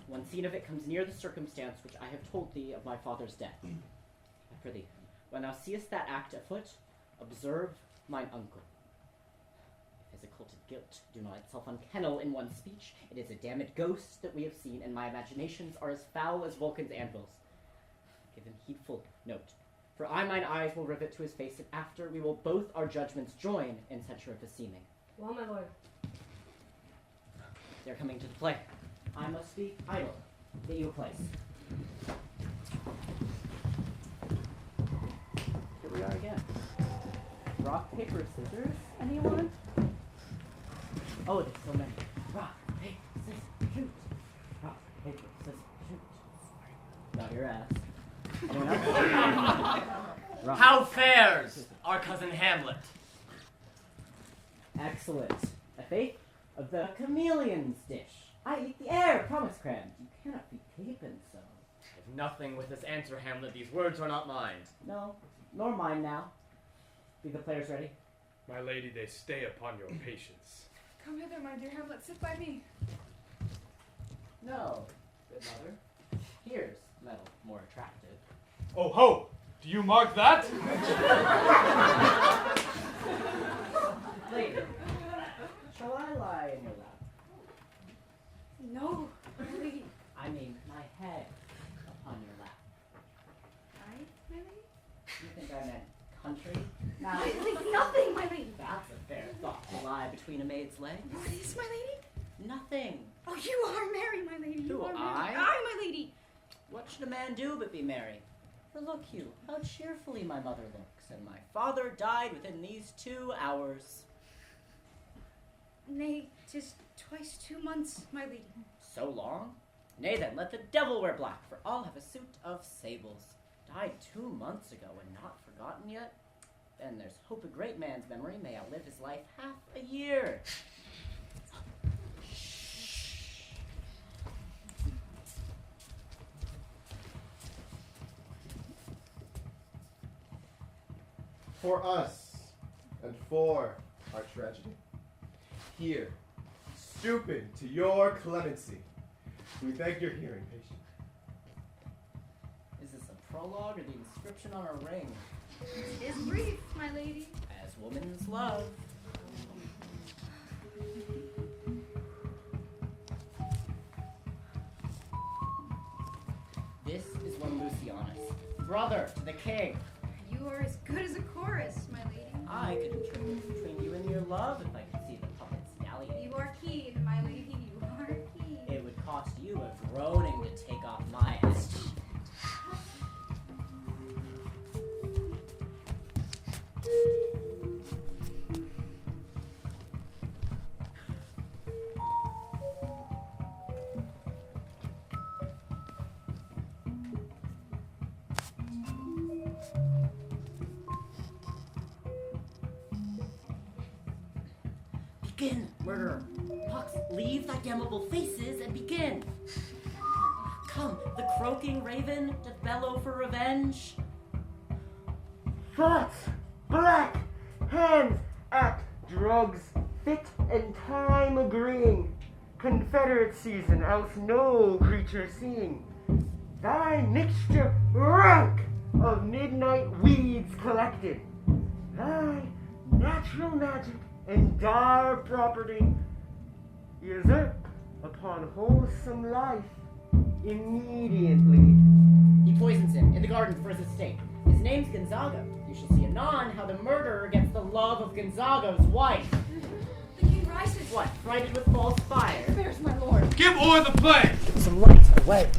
One scene of it comes near the circumstance which I have told thee of my father's death. I prithee, when thou seest that act afoot, observe mine uncle. If his occulted guilt do not itself unkennel in one speech, it is a damned ghost that we have seen, and my imaginations are as foul as Vulcan's anvils. Give him heedful note, for I mine eyes will rivet to his face, and after we will both our judgments join in censure of his seeming. Well, my lord. They're coming to the play. I must be idle. Get you a place. Here we are again. Rock, paper, scissors. Anyone? Oh, there's so many. Rock, paper, scissors, shoot. Rock, paper, scissors, shoot. Got your ass. Anyone else? Rock. How fares our cousin Hamlet? Excellent. A faith of the chameleon's dish. I eat the air, promise crammed. You cannot be taping so. I have nothing with this answer, Hamlet. These words are not mine. No, nor mine now. Be the players ready? My lady, they stay upon your patience. Come hither, my dear Hamlet. Sit by me. No, good mother. Here's metal more attractive. Oh ho! Do you mark that? Lady, shall I lie in your lap? No, really. I mean, my head upon your lap. I, my lady? You think I meant country? Now, Nothing, my lady. that's a fair thought to lie between a maid's legs. What is, my lady? Nothing. Oh, you are merry, my lady. You Who, are I? merry. I, my lady. What should a man do but be merry? For look you, how cheerfully my mother looks, and my father died within these 2 hours. Nay, 'tis twice 2 months, my lady. So long? Nay then, let the devil wear black, for I'll have a suit of sables. Died 2 months ago and not forgotten yet? Then there's hope a great man's memory may outlive his life half a year. For us and for our tragedy. Here, stooping to your clemency, we beg your hearing, patient. Is this a prologue or the inscription on a ring? It is brief, my lady. As woman's love. This is one Lucianus, brother to the king. You are as good as a chorus, my lady. I could interpret between you and your love if I could see the puppets dallying. You are keen, my lady. You are keen. It would cost you a groaning to take off my hat. Begin, murderer. Pox, leave thy damnable faces and begin. Come, the croaking raven doth bellow for revenge. Thoughts, black, hands at drugs, fit and time agreeing, confederate season, else no creature seeing. Thy mixture rank of midnight weeds collected, thy natural magic and dire property, usurp upon wholesome life immediately. He poisons him in the garden for his estate. His name's Gonzaga. You shall see anon how the murderer gets the love of Gonzaga's wife. The king rises. What, frighted with false fire? There's my lord. Give o'er the play! Some light away.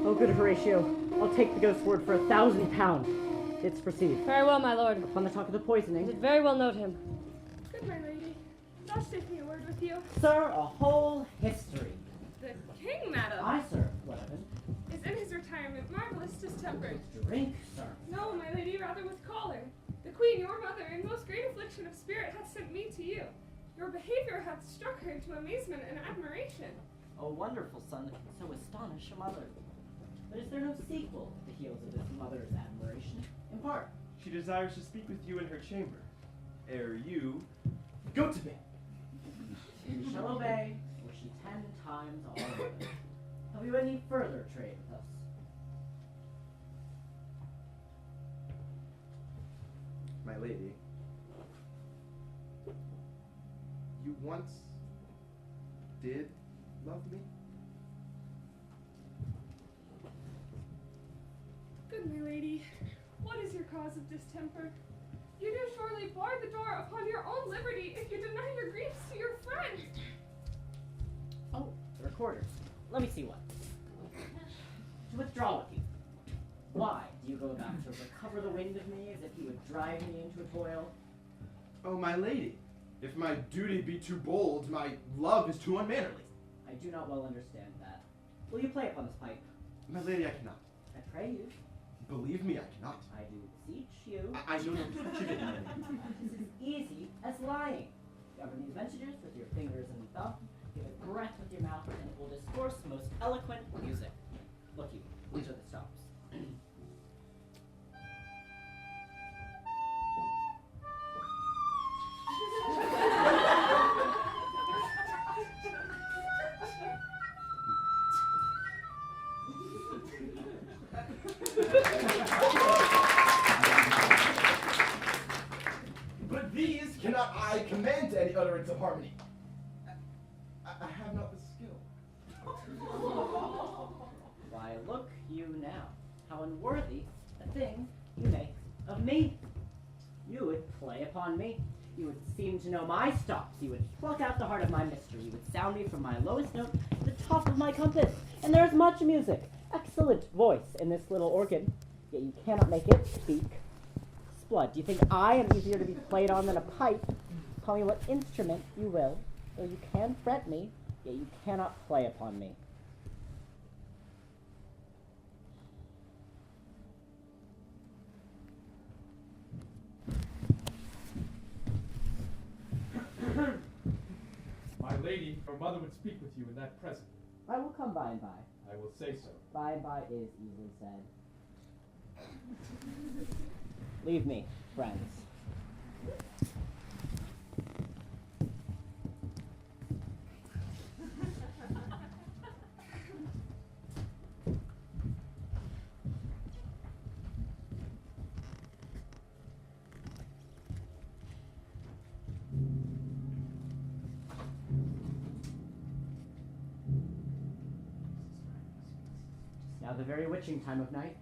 Oh, good Horatio. I'll take the ghost word for 1,000 pounds. It's proceed. Very well, my lord. Upon the talk of the I poisoning. did very well note him. Good, my lady. Vouchsafe me a word with you. Sir, a whole history. The king, madam, Aye, sir. What of it? is in his retirement marvelous distempered. Drink, sir. No, my lady, rather with choler. The queen, your mother, in most great affliction of spirit, hath sent me to you. Your behavior hath struck her into amazement and admiration. O wonderful son that can so astonish a mother. But is there no sequel to the heels of this mother's admiration? In part. She desires to speak with you in her chamber. Ere you go to bed. She shall obey, were she 10 times all over. Have you any further trade with us? My lady, you once did love me? Good, my lady. What is your cause of distemper? You do surely bar the door upon your own liberty if you deny your griefs to your friend. Oh, the recorders. Let me see what. to withdraw with you. Why do you go about to recover the wind of me as if you would drive me into a toil? Oh, my lady, if my duty be too bold, my love is too unmannerly. I do not well understand that. Will you play upon this pipe? My lady, I cannot. I pray you. Believe me, I cannot. I do beseech you. I know not touch it, my lady. This is easy as lying. Govern these messages with your fingers and thumb. Give it breath with your mouth, and it will discourse most eloquent music. Look you, these are the stops. But these cannot I command to any utterance of harmony. I have not the skill. Why, look you now, how unworthy a thing you make of me. You would play upon me. You would seem to know my stops. You would pluck out the heart of my mystery. You would sound me from my lowest note to the top of my compass. And there is much music, excellent voice in this little organ, yet you cannot make it speak. Splud, do you think I am easier to be played on than a pipe? Call me what instrument you will, though you can fret me, yet you cannot play upon me. My lady, your mother would speak with you in that present. I will come by and by. I will say so. By and by is easily said. Leave me, friends. Now the very witching time of night,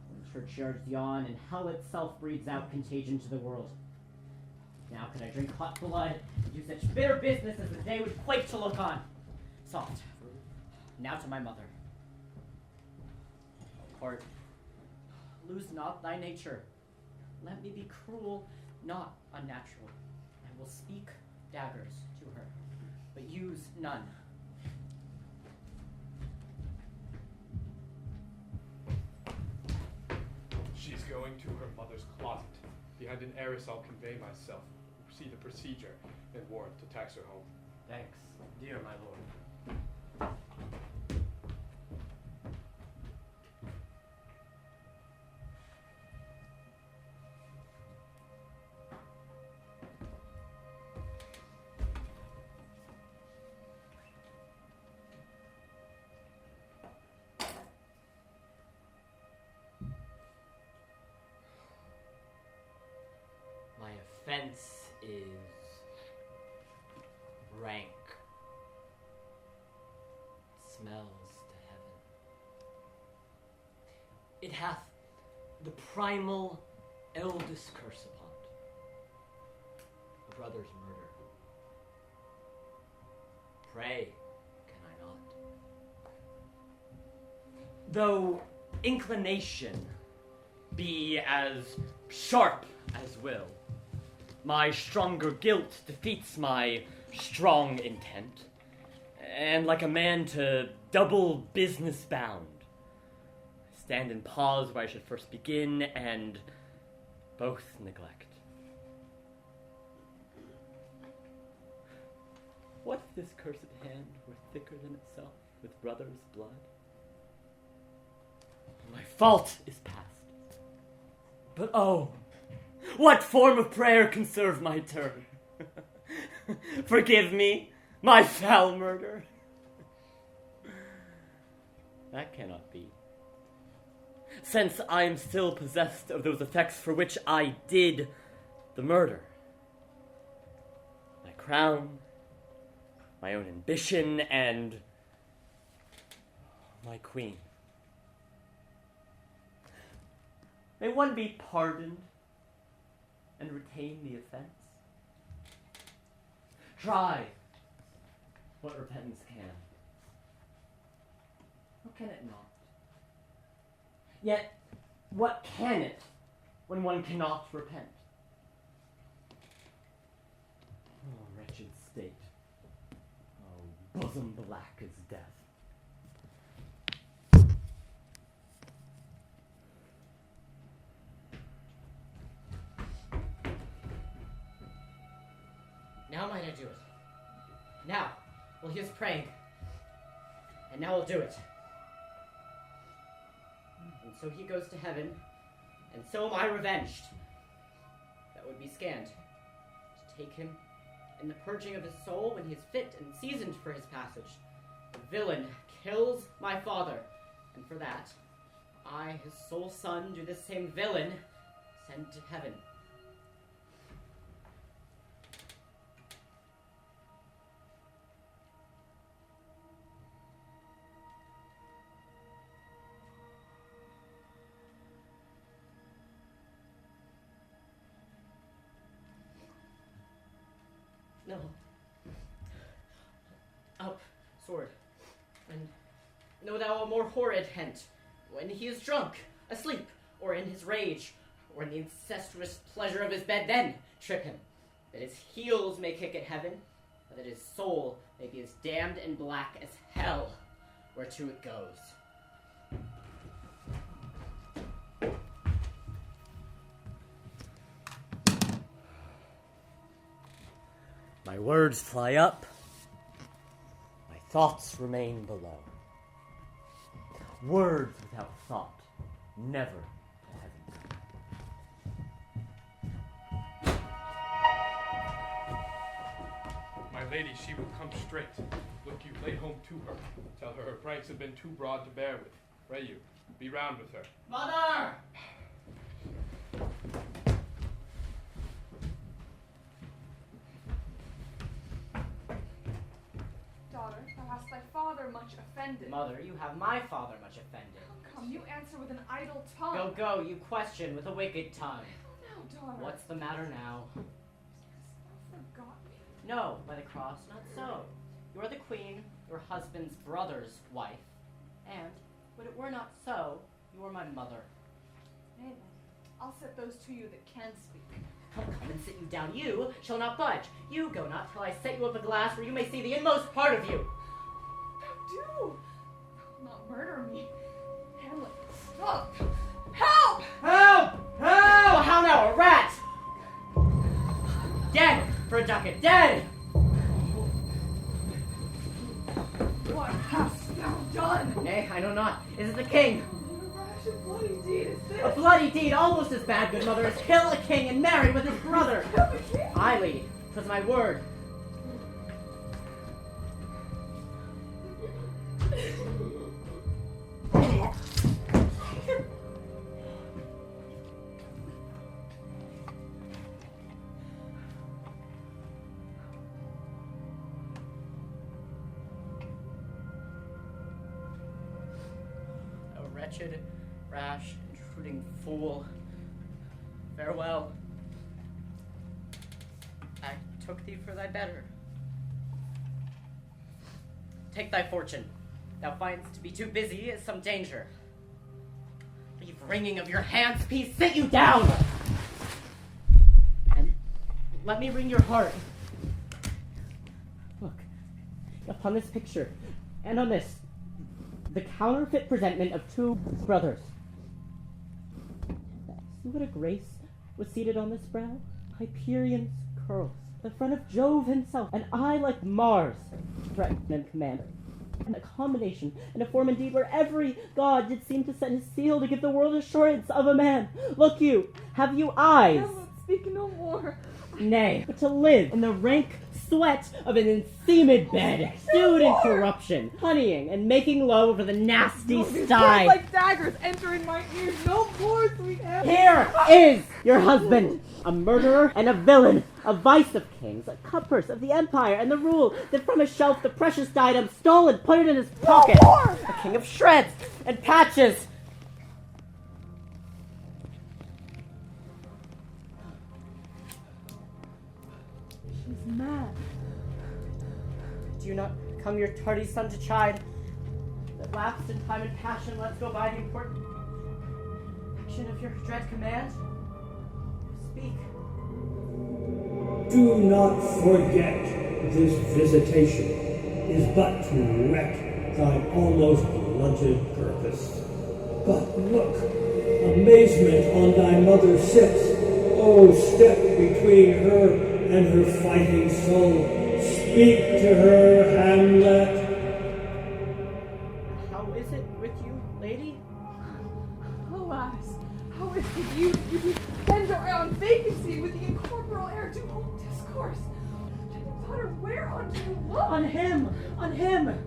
when churchyards yawn and hell itself breathes out contagion to the world. Now could I drink hot blood and do such bitter business as the day would quake to look on. Soft. Now to my mother. Heart, lose not thy nature. Let me be cruel, not unnatural. I will speak daggers to her, but use none. She's going to her mother's closet. Behind an arras I'll convey myself, see the procedure, and warrant to tax her home. Thanks, dear my lord. My offense is rank. Smells to heaven. It hath the primal eldest curse upon it. A brother's murder. Pray, can I not? Though inclination be as sharp as will, my stronger guilt defeats my strong intent, and like a man to double business bound, I stand and pause where I should first begin, and both neglect. What if this cursed hand were thicker than itself with brother's blood? My fault is past. But oh, what form of prayer can serve my turn? Forgive me, my foul murder. That cannot be. Since I am still possessed of those effects for which I did the murder. My crown, my own ambition, and my queen. May one be pardoned and retain the offense? Try what repentance can. Or can it not? Yet, what can it when one cannot repent? Oh, wretched state. Oh, bosom black as death. Now might I do it. Now, while he is praying. And now I'll do it. And so he goes to heaven, and so am I revenged. That would be scanned. To take him in the purging of his soul when he is fit and seasoned for his passage. The villain kills my father, and for that, I, his sole son, do this same villain send to heaven. No. Up, sword. And know thou a more horrid hint, when he is drunk, asleep, or in his rage, or in the incestuous pleasure of his bed, then trip him, that his heels may kick at heaven, but that his soul may be as damned and black as hell, whereto it goes. My words fly up, my thoughts remain below. Words without thought, never to heaven. My lady, she will come straight. Look you, lay home to her. Tell her her pranks have been too broad to bear with. Pray you, be round with her. Mother! Daughter, thou hast thy father much offended. Mother, you have my father much offended. Come, you answer with an idle tongue. Go, go, you question with a wicked tongue. Now, daughter. What's the matter now? Thou forgot me. No, by the cross, not so. You are the queen, your husband's brother's wife, and, when it were not so, you are my mother. Nay, then, I'll set those to you that can speak. Come, come and sit you down. You shall not budge. You go not till I set you up a glass where you may see the inmost part of you. Thou do! Thou will not murder me. Hamlet, stop! Help! Help! Help! How now, a rat! Dead for a ducat, dead! What hast thou done? Nay, I know not. Is it the king? What a rash and bloody deed is this? A bloody deed almost as bad, good mother, as kill a king and marry with his brother. Kill the king? I lead. 'Twas my word. A wretched, rash, intruding fool. Farewell. I took thee for thy better. Take thy fortune. Thou find'st to be too busy is some danger. Leave wringing of your hands, peace, sit you down! And let me wring your heart. Look, upon this picture, and on this, the counterfeit presentment of two brothers. See what a grace was seated on this brow? Hyperion's curls, the front of Jove himself, an eye like Mars, threaten and command. And a combination and a form indeed where every god did seem to set his seal to give the world assurance of a man. Look you, have you eyes? Hamlet, speak no more. Nay, but to live in the rank sweat of an enseamed bed, stewed in corruption, honeying and making love over the nasty These sty. words like daggers enter in my ears. No more, sweet Hamlet. Here is your husband, a murderer and a villain, a vice of kings, a cutpurse of the empire and the rule, that from a shelf the precious diadem stole and put it in his pocket. A king of shreds and patches. She's mad. Do you not come your tardy son to chide? That lapsed in time and passion lets go by the important. execution of your dread command? Speak. Do not forget this visitation is but to wreck thine almost blunted purpose. But look, amazement on thy mother sits. Oh, step between her and her fighting soul. Speak to her, Hamlet. How is it with you, lady? Alas, how is it you bend around vacancy with the incorporeal heir to whole discourse? Daughter, where on do you look? On him! On him!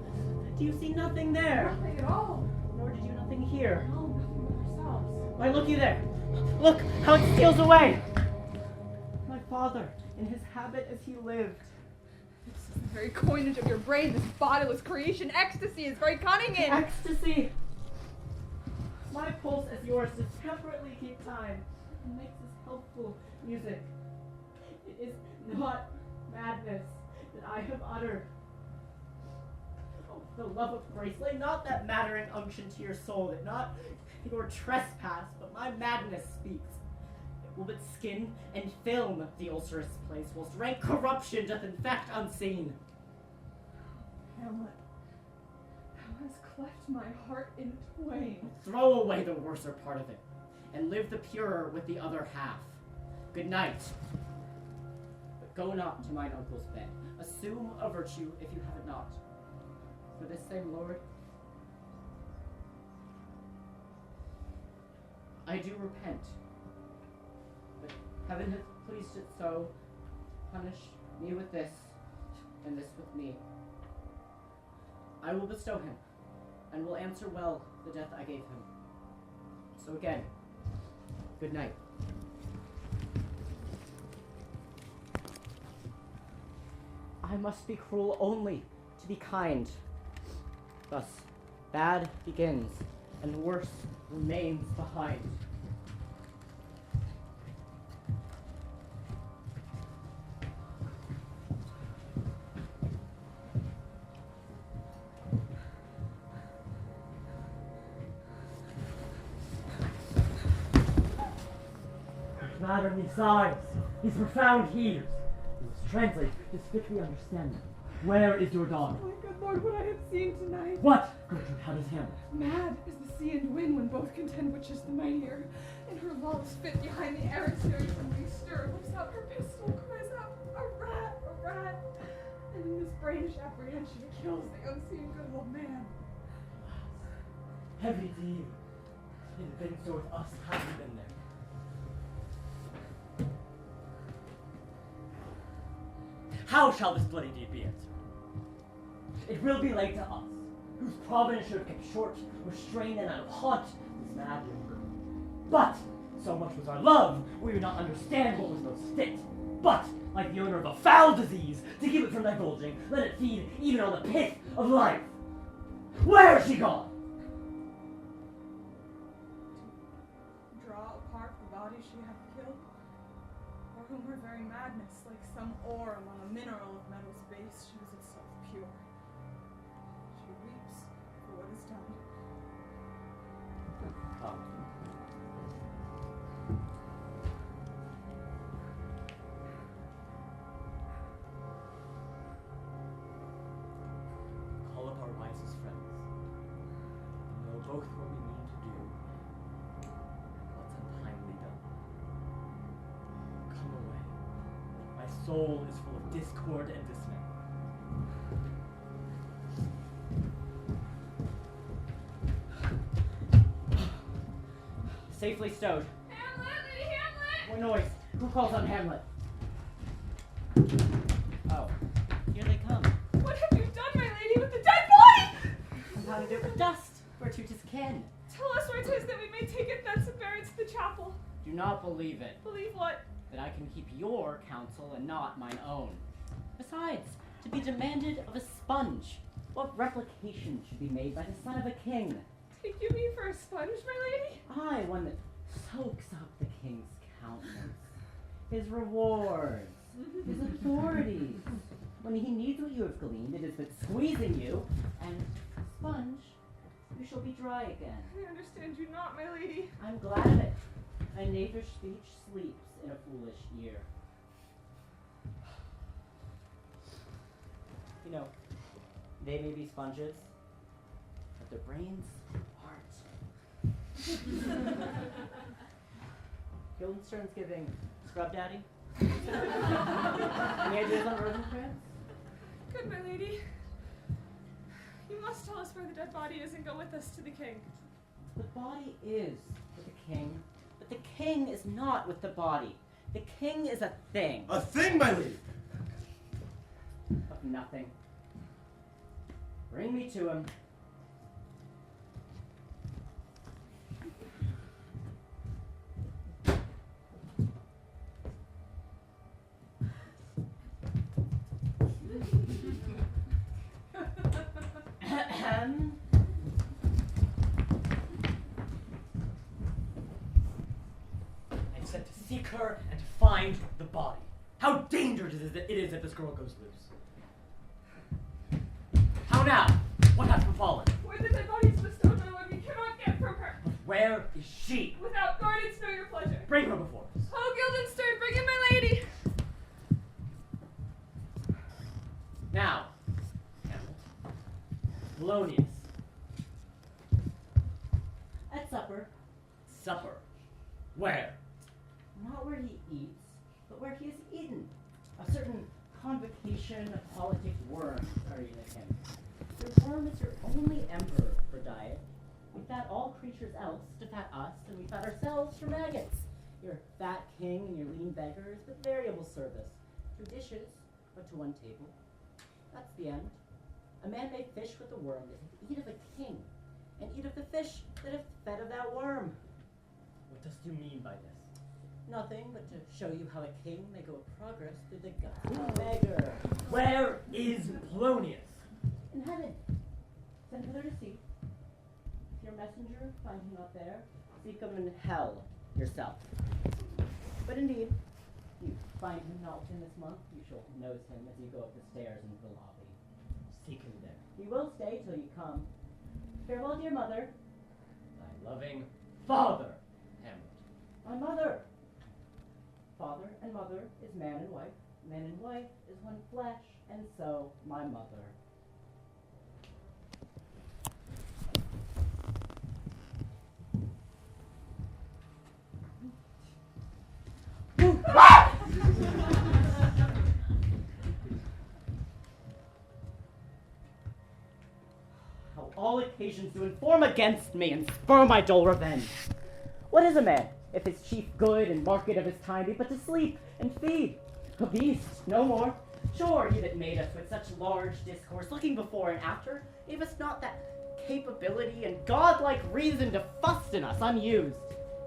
Do you see nothing there? Nothing at all. Nor did you nothing here. No, nothing but ourselves. Why, look you there! Look how it steals away! My father, in his habit as he lived. This is the very coinage of your brain, this bodiless creation. Ecstasy is very cunning in. Ecstasy! My pulse as yours does temperately keep time and makes this helpful music. It is not madness that I have uttered. Oh, the love of grace, lay not that mattering unction to your soul, that not your trespass, but my madness speaks. It will but skin and film the ulcerous place, whilst rank corruption doth infect unseen. Hamlet, thou hast cleft my heart in twain. Throw away the worser part of it, and live the purer with the other half. Good night. But go not to mine uncle's bed. Assume a virtue if you have it not. For this same Lord, I do repent. But heaven hath pleased it so. Punish me with this, and this with me. I will bestow him, and will answer well the death I gave him. So again, good night. I must be cruel only to be kind. Thus, bad begins, and worse remains behind. Matter in these eyes, these profound heaves. You must translate this fitly understanding. Where is your daughter? My good lord, what I have seen tonight. What? Gertrude, how does Hamlet? Mad is the sea and wind when both contend which is the mightier. In her lawless fit behind the adversaries when we stir, lifts out her pistol, cries out, a rat, a rat. And in this brainish apprehension kills the unseen good old man. Heavy deed. It had been so with us, had we been there. How shall this bloody deed be answered? It will be laid to us, whose providence should have kept short, restrained, and out of haunt this mad young girl. But so much was our love, we would not understand what was most fit. But, like the owner of a foul disease, to keep it from divulging, let it feed even on the pith of life. Where is she gone? Draw apart the body she hath killed, or whom her very madness, like some ore among a mineral of metal's base, shews itself pure. She weeps for what is done. Come. Call up our wisest friends. We know both what we mean to do, and what's untimely done. Come away. My soul is full of discord and dismay. Safely stowed. Hamlet! Lady Hamlet! What noise? Who calls on Hamlet? Oh, here they come. What have you done, my lady, with the dead body? Compounded it with dust, whereto 'tis kin. Tell us where 'tis that we may take it thence and bear it to the chapel. Do not believe it, Believe what? that I can keep your counsel and not mine own. Besides, to be demanded of a sponge, what replication should be made by the son of a king? Take you me for a sponge, my lady? I, one that soaks up the king's countenance, his rewards, his authorities. When he needs what you have gleaned, it is but squeezing you, and sponge, you shall be dry again. I understand you not, my lady. I'm glad of it. A knavish speech sleeps in a foolish ear. You know, they may be sponges, but their brains aren't. Guildenstern's giving Scrub Daddy. Any ideas on Rosencrantz? Good, my lady. You must tell us where the dead body is and go with us to the king. The body is with the king, but the king is not with the body. The king is a thing. A thing, my lady! Of nothing. Bring me to him. I'm sent to seek her and to find the body. How dangerous it is if this girl goes loose. How now? What has befallen? Where the dead body is bestowed, my lord, we cannot get from her. Where is she? Without guardians, know your pleasure. Bring her before us. Oh, Guildenstern, bring in my lady. Now, Hamlet. Polonius. At supper. Supper. Where? Not where he eats, but where he is eaten. A certain convocation of politic worms are eating him. The worm is your only emperor for diet. We fat all creatures else to fat us, and we fat ourselves for maggots. Your fat king and your lean beggars with variable service. 2 dishes, but to 1 table. That's the end. A man may fish with the worm that hath eat of a king, and eat of the fish that hath fed of that worm. What dost you mean by this? Nothing but to show you how a king may go progress through the guts of a beggar. Where is Polonius? In heaven. Send hither to seek. If your messenger find him not there, seek him in hell yourself. But indeed, you find him not within this month, you shall nose him as you go up the stairs into the lobby. Seek him there. He will stay till you come. Farewell, dear mother. Thy loving father, Hamlet. My mother. Father and mother is man and wife. Man and wife is one flesh, and so my mother. How all occasions do inform against me and spur my dull revenge. What is a man, if his chief good and market of his time be but to sleep and feed? A beast, no more. Sure, he that made us with such large discourse, looking before and after, gave us not that capability and godlike reason to fuss in us unused.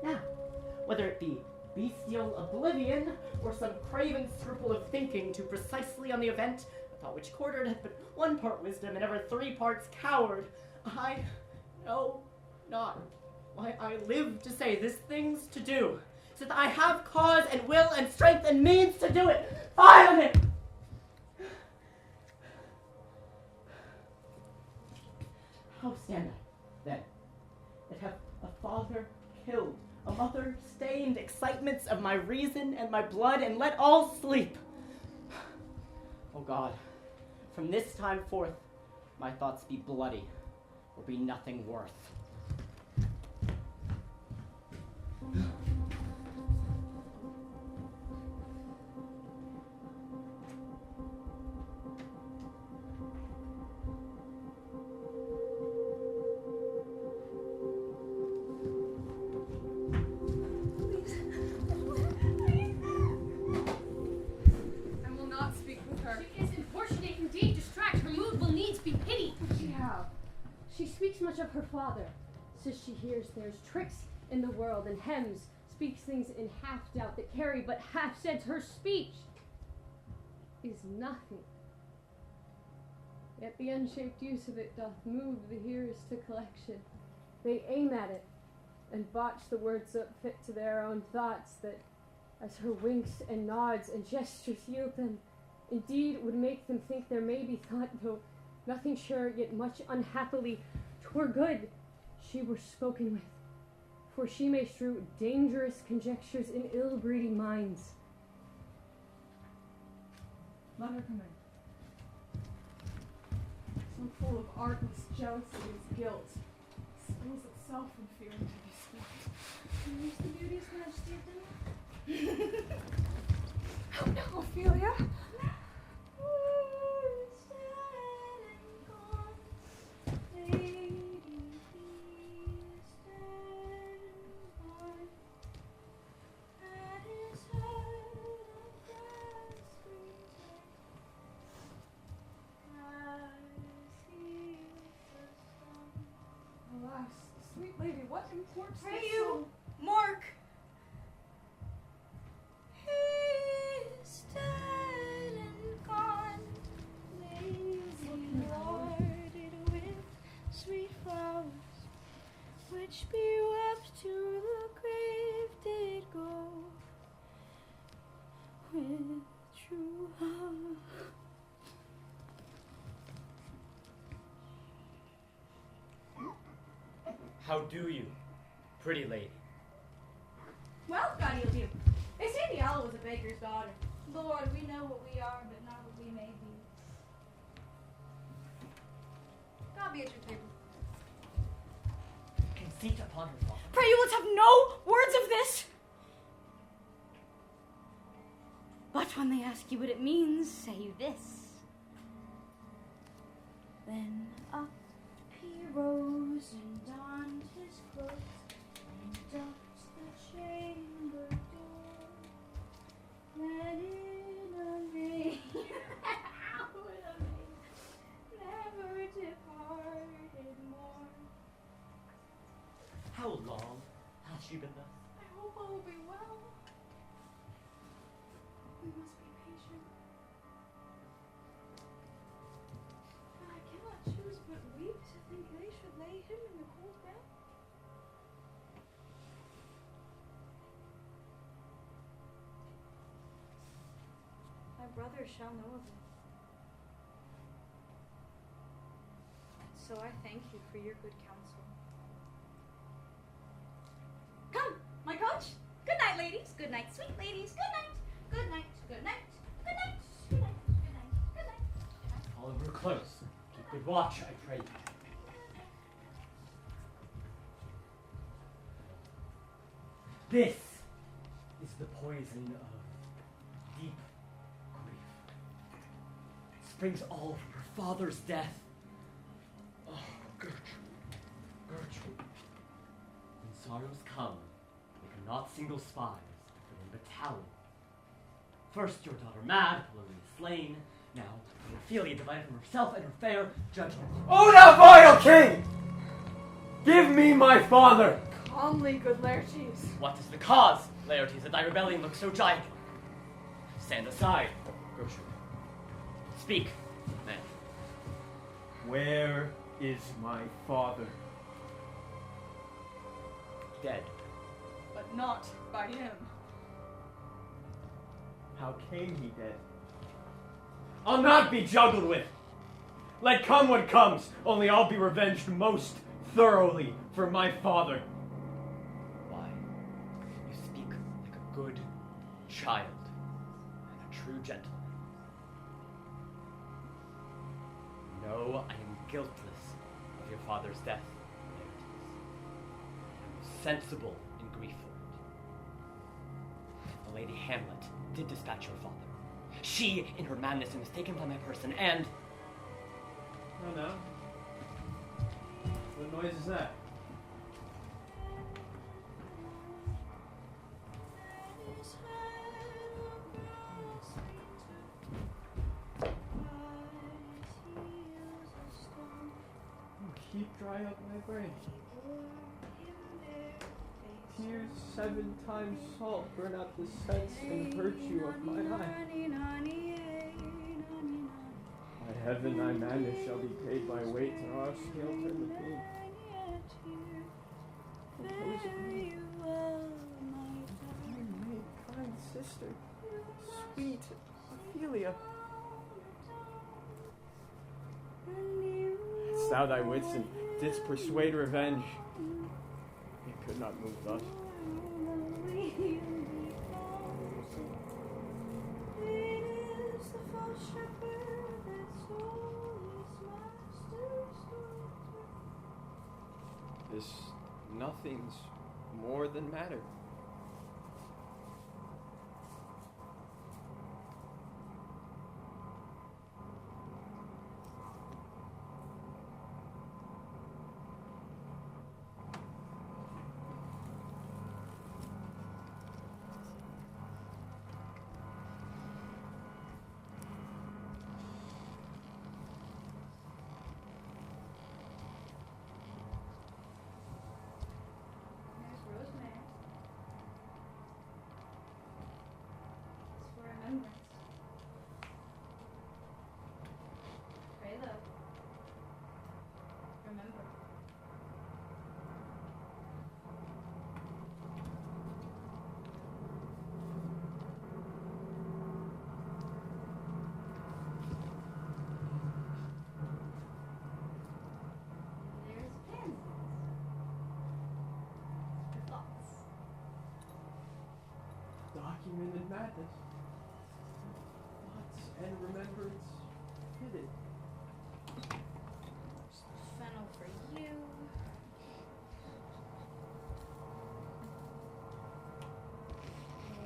Now, whether it be bestial oblivion, or some craven scruple of thinking too precisely on the event, about which quartered hath but 1 part wisdom and ever 3 parts coward, I know not why I live to say this thing's to do, so that I have cause and will and strength and means to do it. Fie on it! How stand I, then, that have a father killed, a mother stained, excitements of my reason and my blood, and let all sleep? O God, from this time forth, my thoughts be bloody, or be nothing worth. Of her father, says she hears there's tricks in the world, and hems speaks things in half doubt that carry but half sense. Her speech is nothing, yet the unshaped use of it doth move the hearers to collection. They aim at it and botch the words up fit to their own thoughts, that as her winks and nods and gestures yield them, indeed would make them think there may be thought, though nothing sure, yet much unhappily 'twere good she were spoken with, for she may strew dangerous conjectures in ill-breeding minds. Let her come in. So full of artless jealousy is guilt, spills itself in fear to be spilled. Where's the beauteous majesty of them? Oh no, Ophelia! Alas, sweet lady, what imports Pray this you, song? Mark! He's dead and gone, lazy larded with sweet flowers, which bewept to the grave did go with true heart. How do you, pretty lady? Well, God heal you. They say the owl was a baker's daughter. Lord, we know what we are, but not what we may be. God be at your table. Conceit upon her father. Pray you, let's have no words of this. But when they ask you what it means, say you this. Then up he rose and donned his clothes and ducked the chamber door. Then in a maid, never departed more. How long has she been thus? I hope all will be well. We must be patient. I cannot choose but weep to think they should lay him in the cold bed. My brother shall know of it. So I thank you for your good counsel. Come, my coach. Good night, ladies. Good night, sweet ladies. Good night. Good night. Good night. Good night. Good night. Good night. Good night. Follow her close. Keep good watch, I pray you. This is the poison of deep grief. It springs all from her father's death. Oh, Gertrude, Gertrude. When sorrows come, they cannot single spies, but in battalion. First your daughter mad, Polonius slain. Now Ophelia divided from herself and her fair judgment. O thou vile king! Give me my father! Calmly, good Laertes. What is the cause, Laertes, that thy rebellion looks so giant? Stand aside, Gertrude. Speak, man. Where is my father? Dead. But not by him. How came he dead? I'll not be juggled with. Let come what comes, only I'll be revenged most thoroughly for my father. Why? You speak like a good child and a true gentleman. No, I am guiltless of your father's death, Laertes. I am sensible in grief for it. The Lady Hamlet did dispatch your father. She, in her madness, was taken from my person, and Oh no. What noise is that? Keep dry up my brain. Tears 7 times salt burn out the sense and virtue of mine eye. By heaven, thy madness shall be paid by weight, and our scale turn the pain. Compose of me, dear maid, kind sister, sweet Ophelia. Hast thou thy wits, and didst persuade revenge, it could not move thus. This nothing's more than matter. There's Rosemary. It's for remembrance. Pray love. Remember. There's Pansies. For thoughts. Documented madness. Thoughts and remembrance hidden. Fennel for you.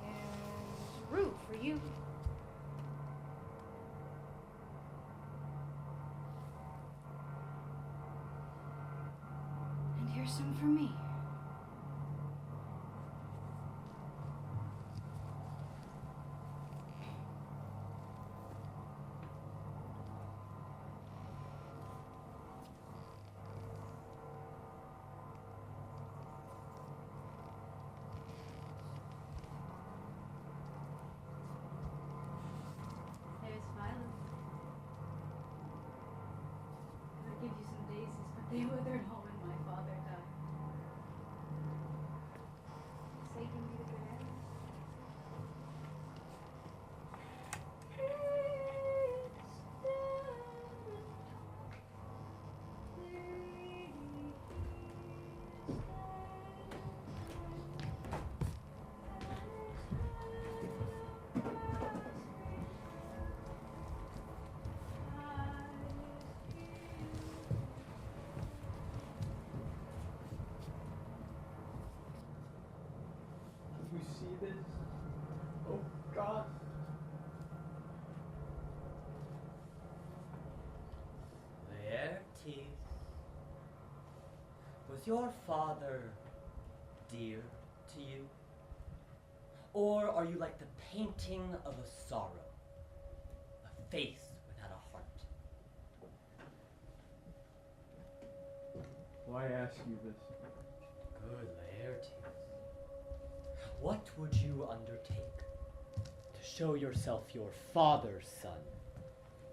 There's root for you. And here's some for me. There's Violet. I would give you some daisies, but they withered all when my father died. Say give me the good end. You see this? Oh God. Laertes, was your father dear to you? Or are you like the painting of a sorrow, a face without a heart? Why ask you this? Good Laertes, what would you undertake to show yourself your father's son,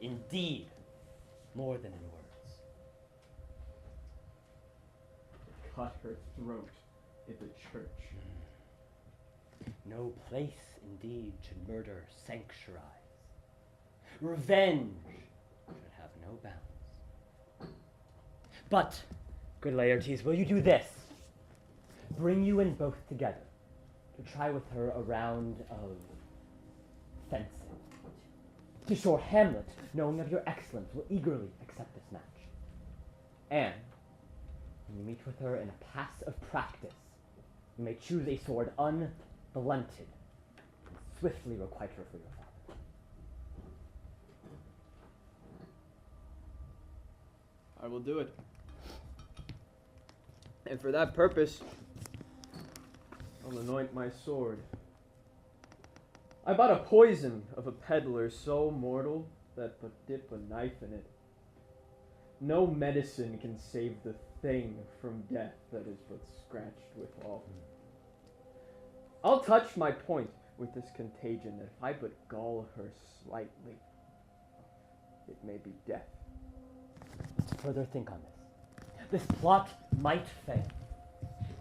indeed, more than in words? Cut her throat in the church. No place, indeed, should murder sanctuarize. Revenge should have no bounds. But, good Laertes, will you do this? Bring you in both together to try with her a round of fencing. To sure Hamlet, knowing of your excellence, will eagerly accept this match. And, when you meet with her in a pass of practice, you may choose a sword unblunted and swiftly requite her for your father. I will do it. And for that purpose, I'll anoint my sword. I bought a poison of a peddler so mortal that but dip a knife in it. No medicine can save the thing from death that is but scratched withal. I'll touch my point with this contagion that if I but gall her slightly, it may be death. Let's further think on this. This plot might fail.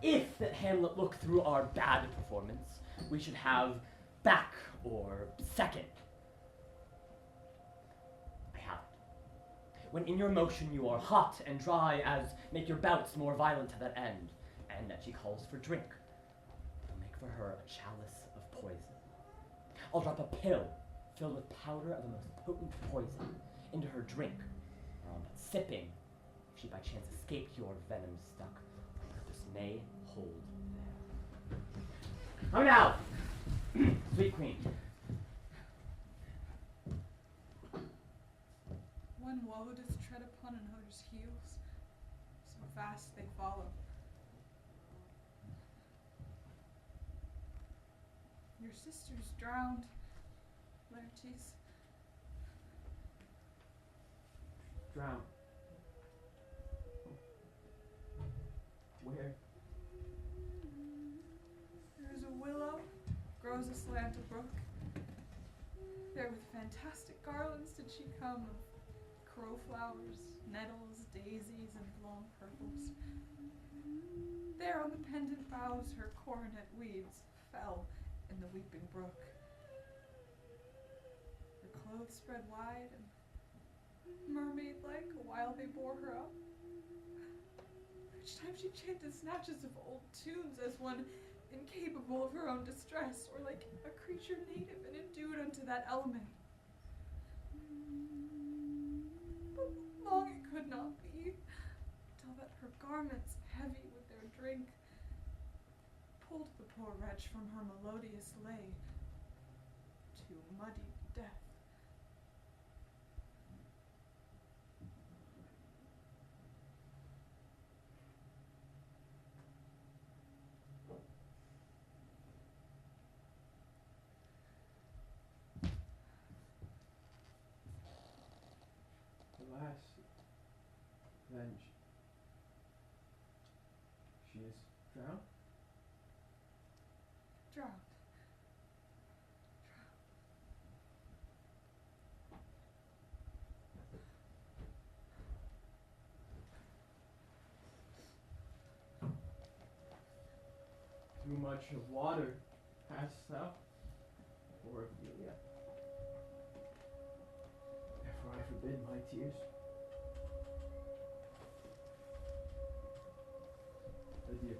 If that Hamlet look through our bad performance, we should have back or second. I have it. when in your motion you are hot and dry as make your bouts more violent to that end, and that she calls for drink. I'll make for her a chalice of poison. I'll drop a pill filled with powder of the most potent poison into her drink, where on but sipping, if she by chance escaped your venom stuck, her purpose may hold there. Come now, sweet queen. One woe does tread upon another's heels, so fast they follow. Your sister's drowned, Laertes. Drown. Where? There is a willow, grows aslant a brook. There with fantastic garlands did she come of crowflowers, nettles, daisies, and long purples. There on the pendant boughs her coronet weeds fell in the weeping brook. Her clothes spread wide and mermaid-like while they bore her up. Each time she chanted snatches of old tunes as one incapable of her own distress, or like a creature native and endued unto that element. But long it could not be, till that her garments, heavy with their drink, pulled the poor wretch from her melodious lay to muddy death. Alas, then she is drowned? Drowned. Too much of water hast thou, poor Ophelia? Therefore I forbid my tears. Adieu.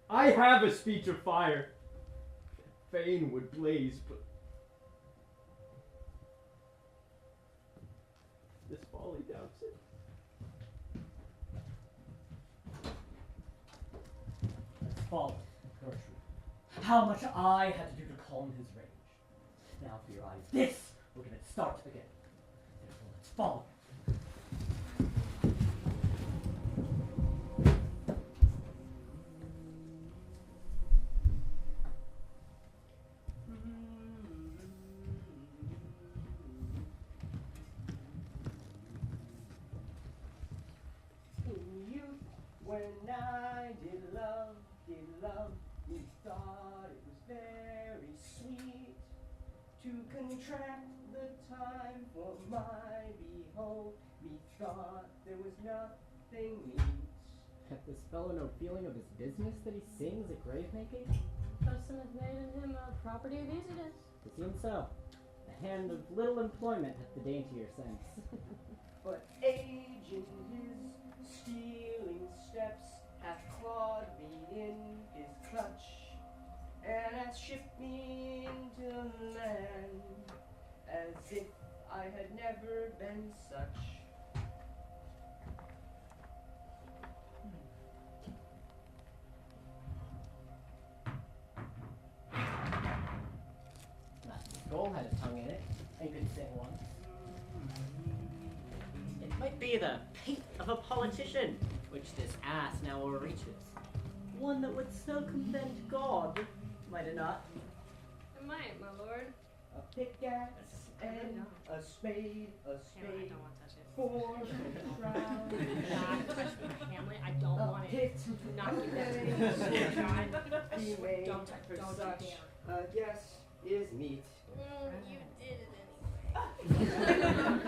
I have a speech of fire, fain would blaze, but this folly doubts it. Let's follow, Gertrude. How much I had to do to calm his rage. Now for your eyes, this will get it start again. Therefore, let's follow. In youth, when I did love, we thought it was very sweet to contract the time for my behold. We thought there was nothing neat. Hath this fellow no feeling of his business that he sings at grave making? Custom hath made in him a property of Easiness. It seems so. The hand of little employment hath the daintier sense. But age in his stealing steps hath clawed me in his clutch, and hath shipped me into land as if I had never been such. Gold had a tongue in it, and could sing once. It might be the pate of a politician, which this ass now overreaches. One that would circumvent God, might it not? It might, my lord. A pickaxe and a spade, for the crown. Hamlet, I don't A want it. pit Do not give that to me. and God. be made Don't for you such dare. a guest is meet. You did it anyway.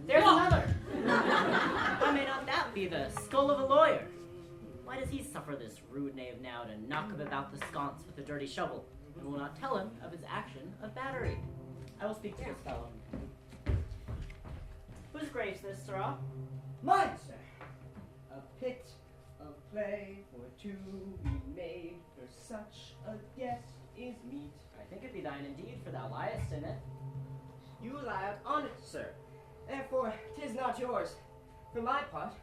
There's another! I may not that be the the skull of a lawyer. Why does he suffer this rude knave now to knock him about the sconce with a dirty shovel, and will not tell him of his action of battery? I will speak to this fellow. Whose grave's this, sirrah? Mine, sir. A pit of play for two we made, for such a guest is meet. I think it be thine indeed, for thou liest in it. You lie on it, sir. Therefore, 'tis not yours. For my part,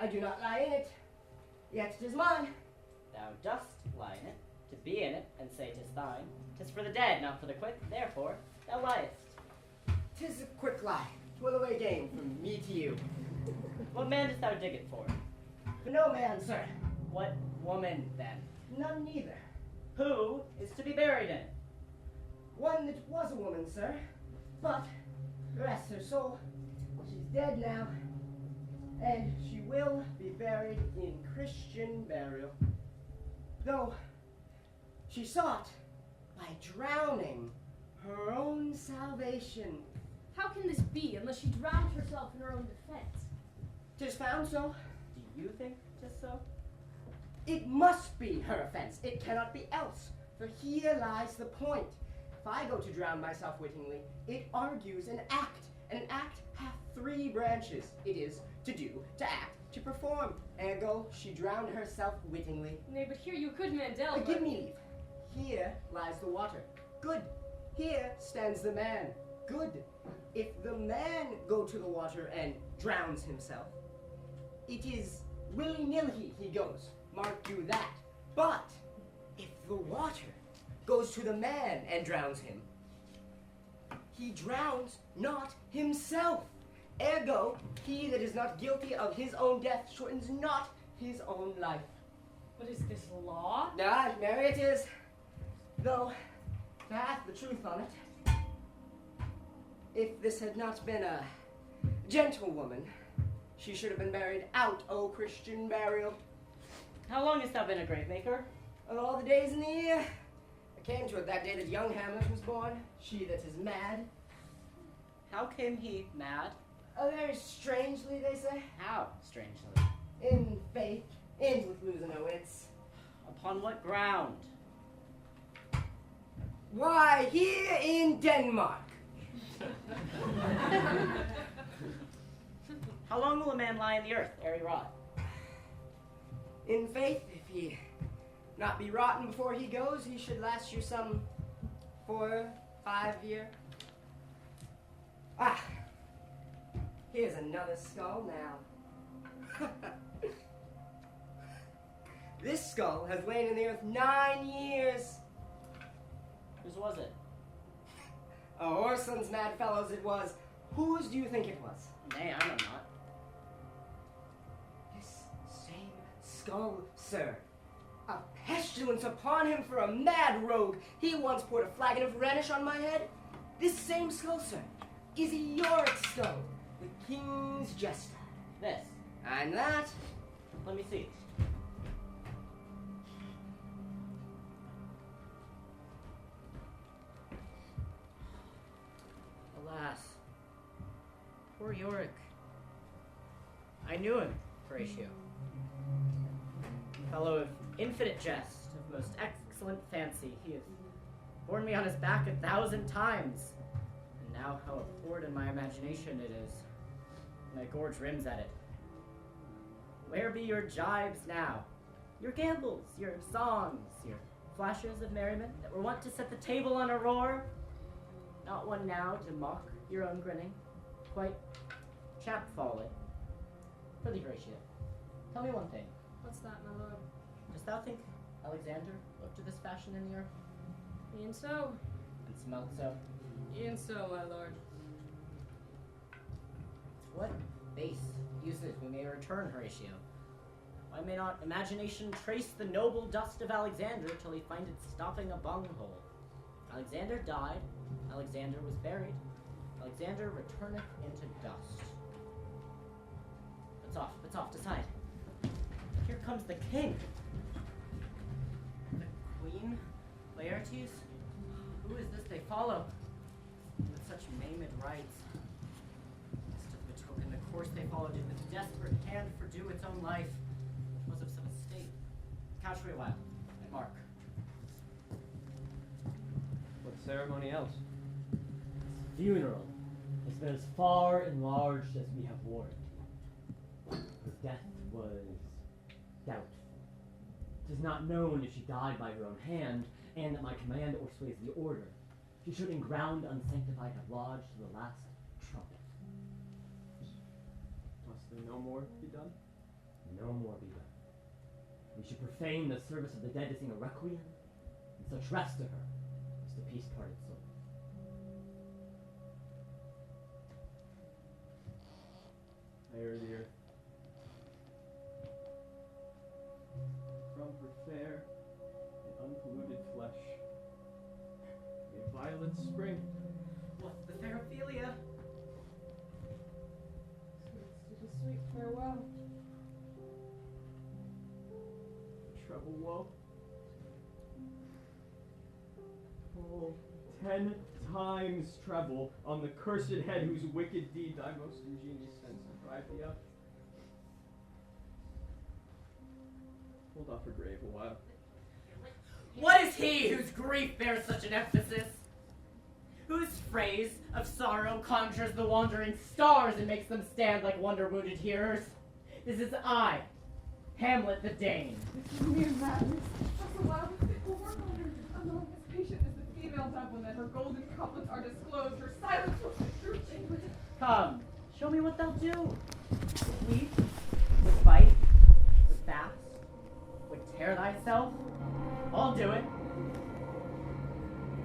I do not lie in it. Yet 'tis mine. Thou dost lie in it, to be in it, and say 'tis thine. 'Tis for the dead, not for the quick, therefore thou liest. 'Tis a quick lie. 'Twill away gain from me to you. What man dost thou dig it for? For no man, sir. What woman, then? None neither. Who is to be buried in it? One that was a woman, sir. But, rest her soul, she's dead now. And she will be buried in Christian burial. Though she sought, by drowning, her own salvation. How can this be unless she drowned herself in her own defense? 'Tis found so. Do you think 'tis so? It must be her offense. It cannot be else. For here lies the point. If I go to drown myself wittingly, it argues an act. And an act hath 3 branches. It is to do, to act, to perform. Ergo, she drowned herself wittingly. Nay, but here you could Mandel. Give me leave. Here lies the water. Good. Here stands the man. Good. If the man go to the water and drowns himself, it is willy-nilly he goes. Mark you that. But if the water goes to the man and drowns him, he drowns not himself. Ergo, he that is not guilty of his own death shortens not his own life. What is this law? Ah, marry it is. Though, to hath the truth on it, if this had not been a gentlewoman, she should have been buried out o' Christian burial. How long hast thou been a grave maker? Of all the days in the year. I came to it that day that young Hamlet was born, she that is mad. How came he mad? Very strangely, they say. How strangely? In faith, ends with losing her wits. Upon what ground? Why, here in Denmark. How long will a man lie in the earth ere he rot? In faith, if he not be rotten before he goes, he should last you some 4, 5 year. Ah, here's another skull now. This skull has lain in the earth 9 years. Whose was it? A Orson's mad fellows it was. Whose do you think it was? Nay, I know not. This same skull, sir. A pestilence upon him for a mad rogue. He once poured a flagon of Rhenish on my head. This same skull, sir, is a Yorick skull, the king's jester. This. And that? Let me see. Alas, poor Yorick. I knew him, Horatio. Fellow of infinite jest, of most excellent fancy, he has borne me on his back 1,000 times. And now how abhorred in my imagination it is, and I gorge rims at it. Where be your jibes now? Your gambols, your songs, your flashes of merriment that were wont to set the table on a roar? Not one now to mock your own grinning, quite chapfallen. Prithee, Horatio, tell me one thing. What's that, my lord? Dost thou think Alexander looked to this fashion in the earth? E'en so. And smelt so? E'en so, my lord. What base uses we may return, Horatio? Why may not imagination trace the noble dust of Alexander till he find it stopping a bunghole? Alexander died, Alexander was buried, Alexander returneth into dust. It's off, decide. Here comes the king. The queen, Laertes? Who is this they follow? With such maimed rites, must have betoken the course they followed it with a desperate hand for due its own life, which was of some estate. Couch for a while, and mark. What ceremony else? Funeral has been as far enlarged as we have warranty. Her death was doubtful. It is not known if she died by her own hand, and that my command o'ersways the order. She should in ground unsanctified have lodged to the last trumpet. Must there no more be done? No more be done. We should profane the service of the dead to sing a requiem, and such rest to her as the peace-parted soul. I hear the earth. From her fair and unpolluted flesh, a violet spring. What's the fair Ophelia? It's a sweet farewell. Treble woe. Oh, 10 times treble on the cursed head whose wicked deed thy most ingenious sense deprived thee of. Hold off her grave a while. What is he whose grief bears such an emphasis? Whose phrase of sorrow conjures the wandering stars and makes them stand like wonder-wounded hearers? This is I, Hamlet the Dane. This is mere madness. After a while, we'll work on her. Alone as patient as the female Dublin, that her golden couplets are disclosed, her silence will be true language. Come, show me what they'll do. With weep, with fight, with fast, with tear thyself. I'll do it.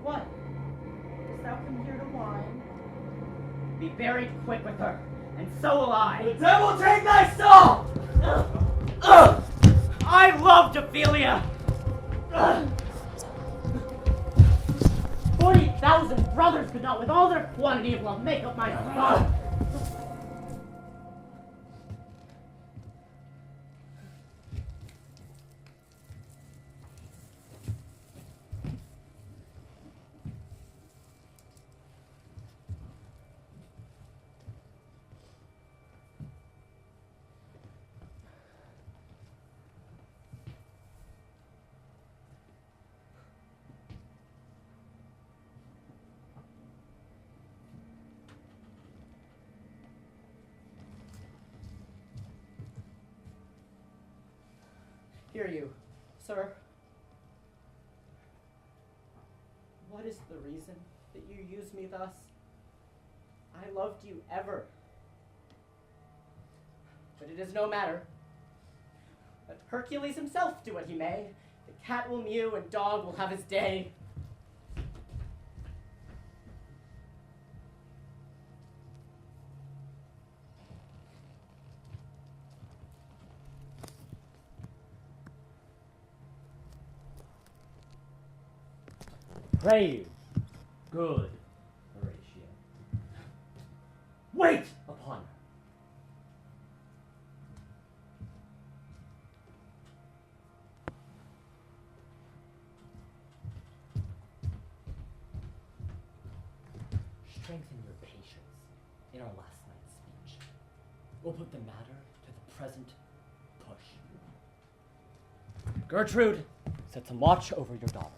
What? Dost thou come here to whine? Be buried quick with her, and so will I. The devil take thy soul! I loved Ophelia! 40,000 brothers could not with all their quantity of love make up my son! Hear you, sir. What is the reason that you use me thus? I loved you ever. But it is no matter. Let Hercules himself do what he may. The cat will mew and dog will have his day. Pray you, good Horatio, wait upon her. Strengthen your patience in our last night's speech. We'll put the matter to the present push. Gertrude, set some watch over your daughter.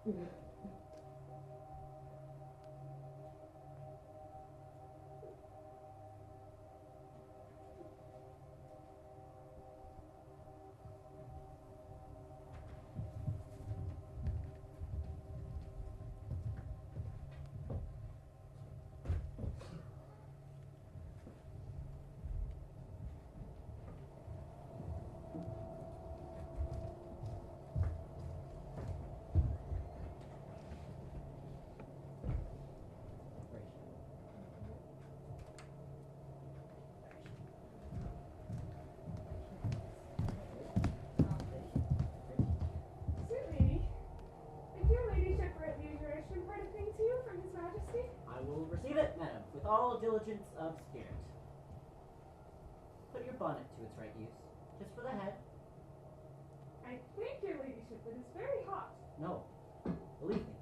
Sweet lady, if your ladyship were at leisure, I should impart a thing to you from His Majesty. I will receive it, madam, with all diligence of spirit. Put your bonnet to its right use, just for the head. I thank your ladyship, it is very hot. No, believe me,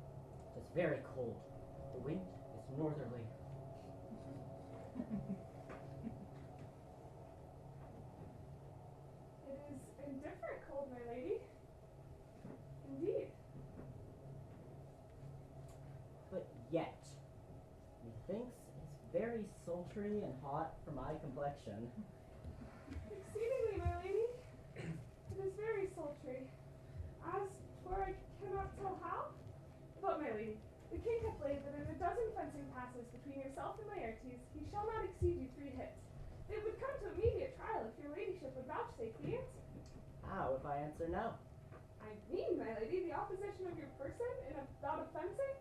it is very cold. The wind is northerly. It is indifferent cold, my lady. Indeed. But yet, methinks it's very sultry and hot for my complexion. Exceedingly, my lady. It is very sultry. As for I cannot tell how. But, my lady, the king hath laid that in a dozen fencing passes between yourself and Laertes, he shall not exceed you 3 hits. It would come to immediate trial if your ladyship would vouchsafe the answer. How if I answer no? I mean, my lady, the opposition of your person in a bout of fencing?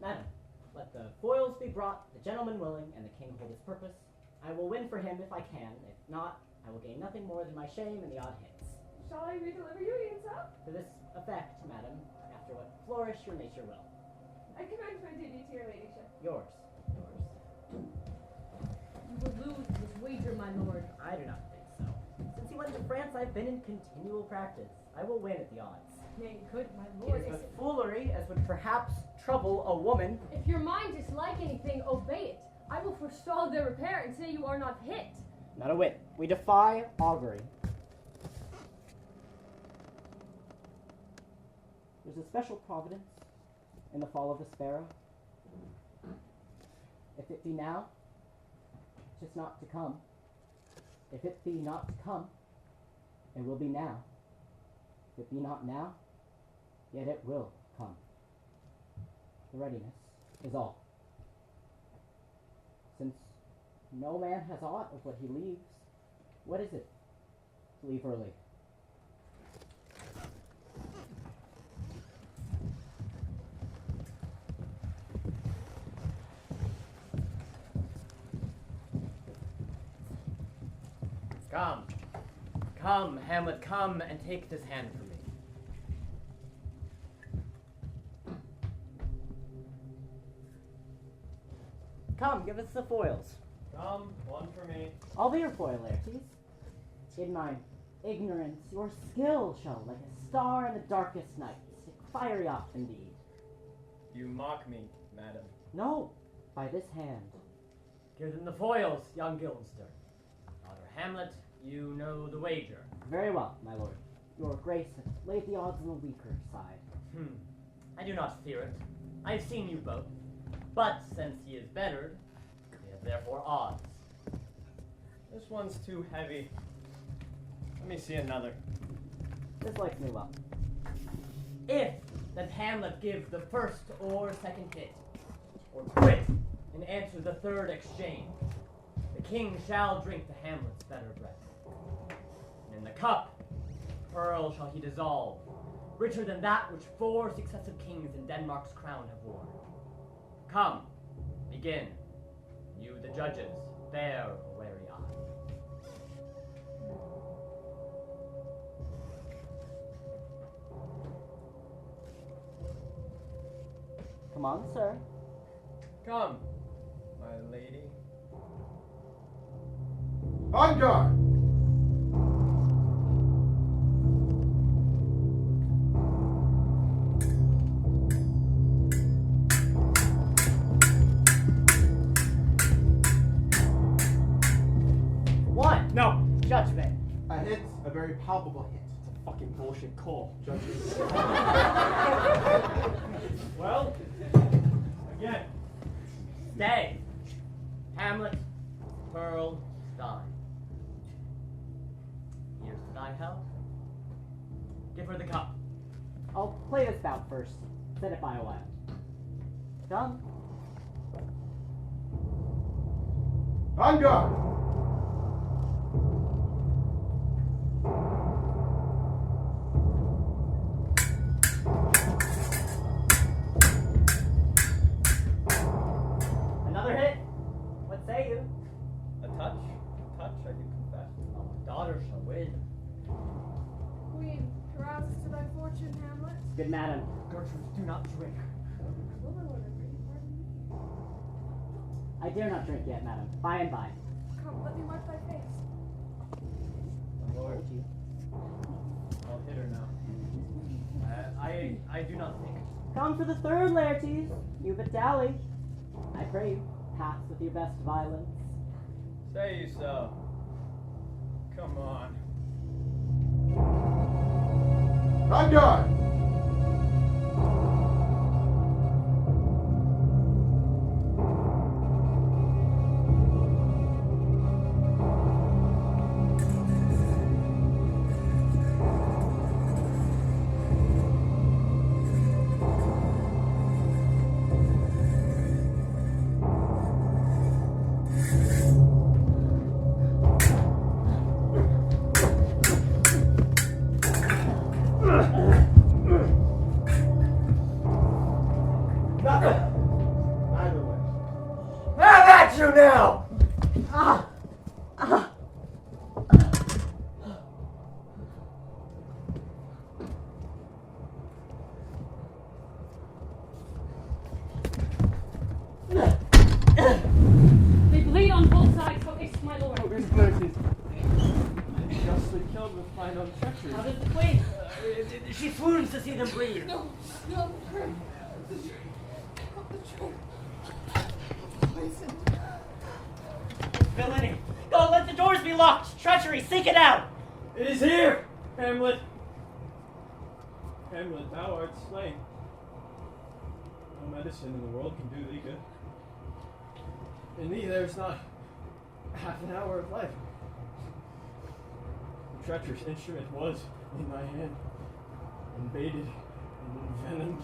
Madam, let the foils be brought, the gentleman willing, and the king hold his purpose. I will win for him if I can. If not, I will gain nothing more than my shame and the odd hits. Shall I redeliver you, Iansa? To this effect, madam, after what flourish your nature will. I commend my duty to your ladyship. Yours. You will lose this wager, my lord. I do not think so. Since he went to France, I've been in continual practice. I will win at the odds. Nay, good my It lord. is but foolery, as would perhaps trouble a woman. If your mind dislike anything, obey it. I will forestall their repair and say you are not hit. Not a whit. We defy augury. There's a special providence in the fall of the sparrow. If it be now, 'tis not to come. If it be not to come, it will be now. If it be not now, yet it will come. The readiness is all. Since no man has aught of what he leaves, what is it to leave early? Come. Come, Hamlet, come and take this hand from me. Come, give us the foils. Come, one for me. I'll be your foil, Laertes. In mine ignorance, your skill shall, like a star in the darkest night, stick fiery off indeed. You mock me, madam. No, by this hand. Give them the foils, young Guildenstern. Daughter Hamlet, you know the wager. Very well, my lord. Your grace hath laid the odds on the weaker side. I do not fear it. I have seen you both. But since he is bettered, we have therefore odds. This one's too heavy. Let me see another. This likes me well. If that Hamlet give the first or second hit, or quit and answer the third exchange, the king shall drink the Hamlet's better breath. And in the cup, pearl shall he dissolve, richer than that which 4 successive kings in Denmark's crown have worn. Come, begin. You, the judges, bear a wary eye. Come on, sir. Come, my lady. On guard! One. No. Judgment. A hit's a very palpable hit. fucking bullshit call. Judges. Well, again. Stay. Hamlet, Pearl, die. Here's to thy health. Give her the cup. I'll play this bout first. Set it by a while. Done. On guard! Another hit? What say you? A touch, I do confess. Oh, my daughter shall win. Queen, carouse us to thy fortune, Hamlet. Good madam. Gertrude, do not drink. I dare not drink yet, madam. By and by. Come, let me mark thy face. My lord, I'll hit her now. I do not think. Come for the third, Laertes. You but dally. I pray you, pass with your best violence. Say you so. Come on. On guard! Either way. I'm at you now! They bleed on both sides, but it's my lord. Oh, Miss Laertes. I'm justly killed with mine own treachery. How does the queen? She swoons to see them bleed. No, her. Poison. Villainy! Don't let the doors be locked! Treachery! Seek it out! It is here, Hamlet. Hamlet, thou art slain. No medicine in the world can do thee good. In thee there's not half an hour of life. The treacherous instrument was in thy hand, and baited and envenomed.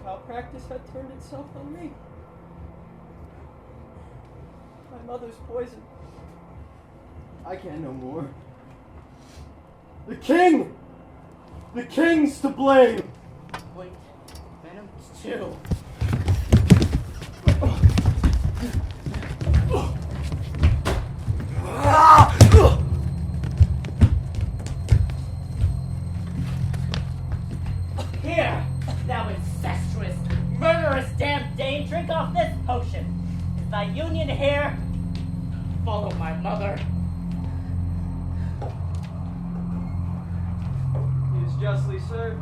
Foul practice had turned itself on me. My mother's poison. I can no more. The king! The king's to blame! Wait, Venom too. Here, thou incestuous, murderous damned Dane, drink off this potion. Is thy union here? Follow my mother. He is justly served.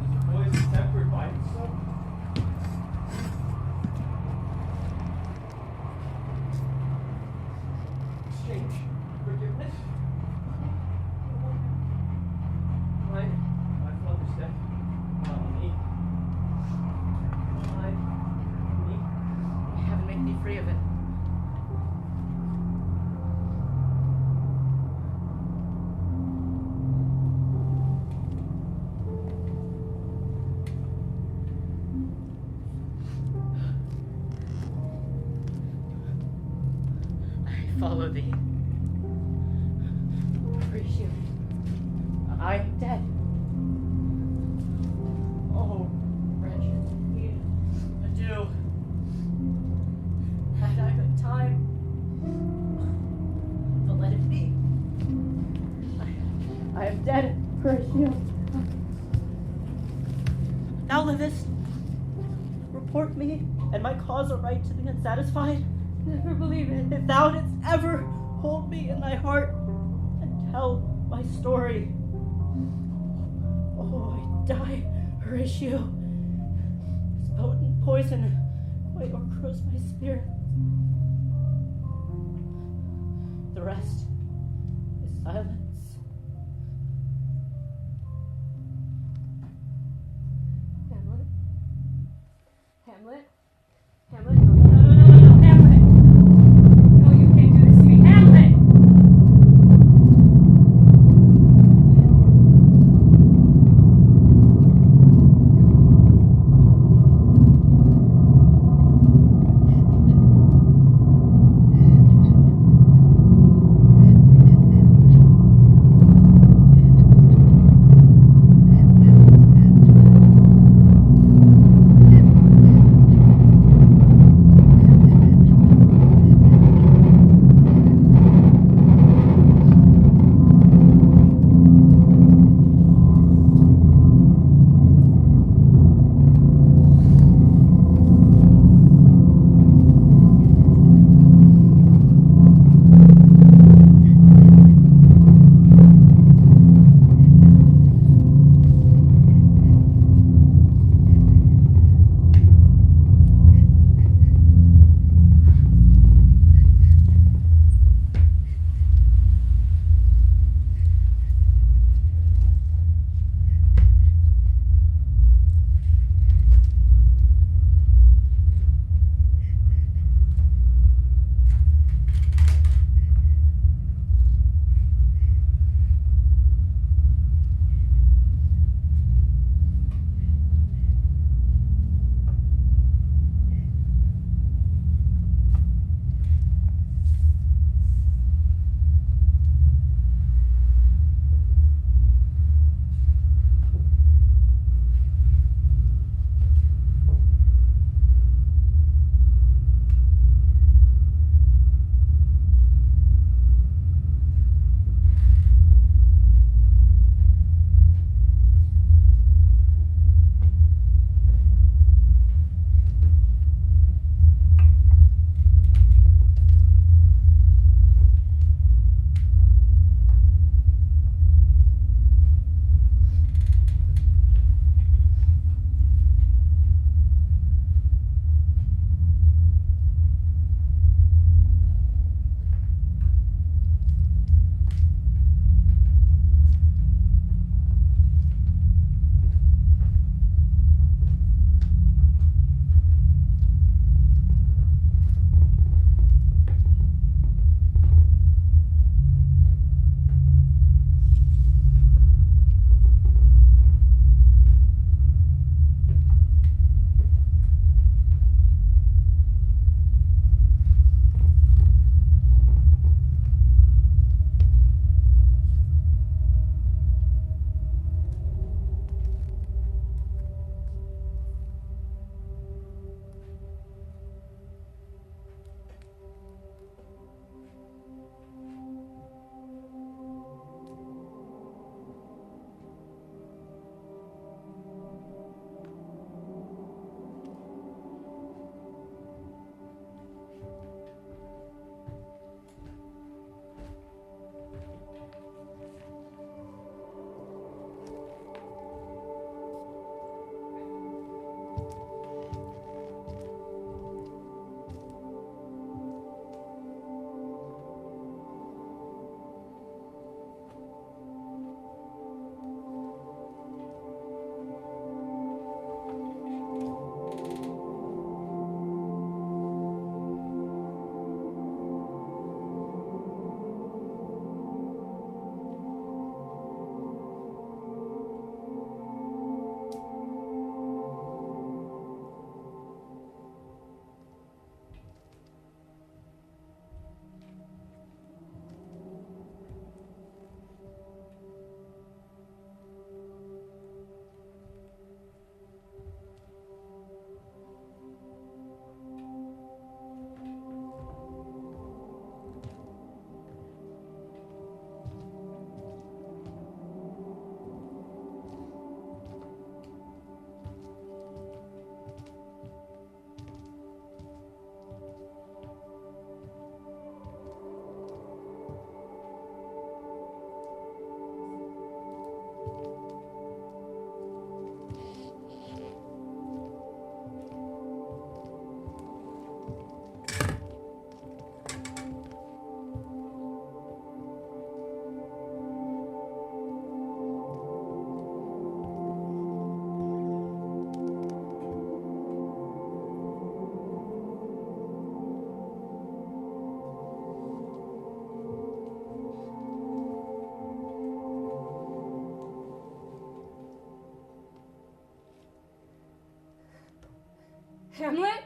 Is the poison tempered by himself? Exchange forgiveness. My father's death. Me. Me. Heaven make thee free of it. Follow thee. Horatio, I am dead. Oh, wretched me. Adieu. Had I but time, but let it be. I am dead, Horatio. Thou livest. Report me and my cause aright to the unsatisfied. Never believe it. If thou didst ever hold me in thy heart and tell my story. Oh, I die, Horatio. This potent poison quite o'ergrows my spirit. The rest is Silence. Hamlet? Hamlet? Hamlet? No, no, no, no, no, no, no, Hamlet! No, you can't do this to me, Hamlet! Hamlet?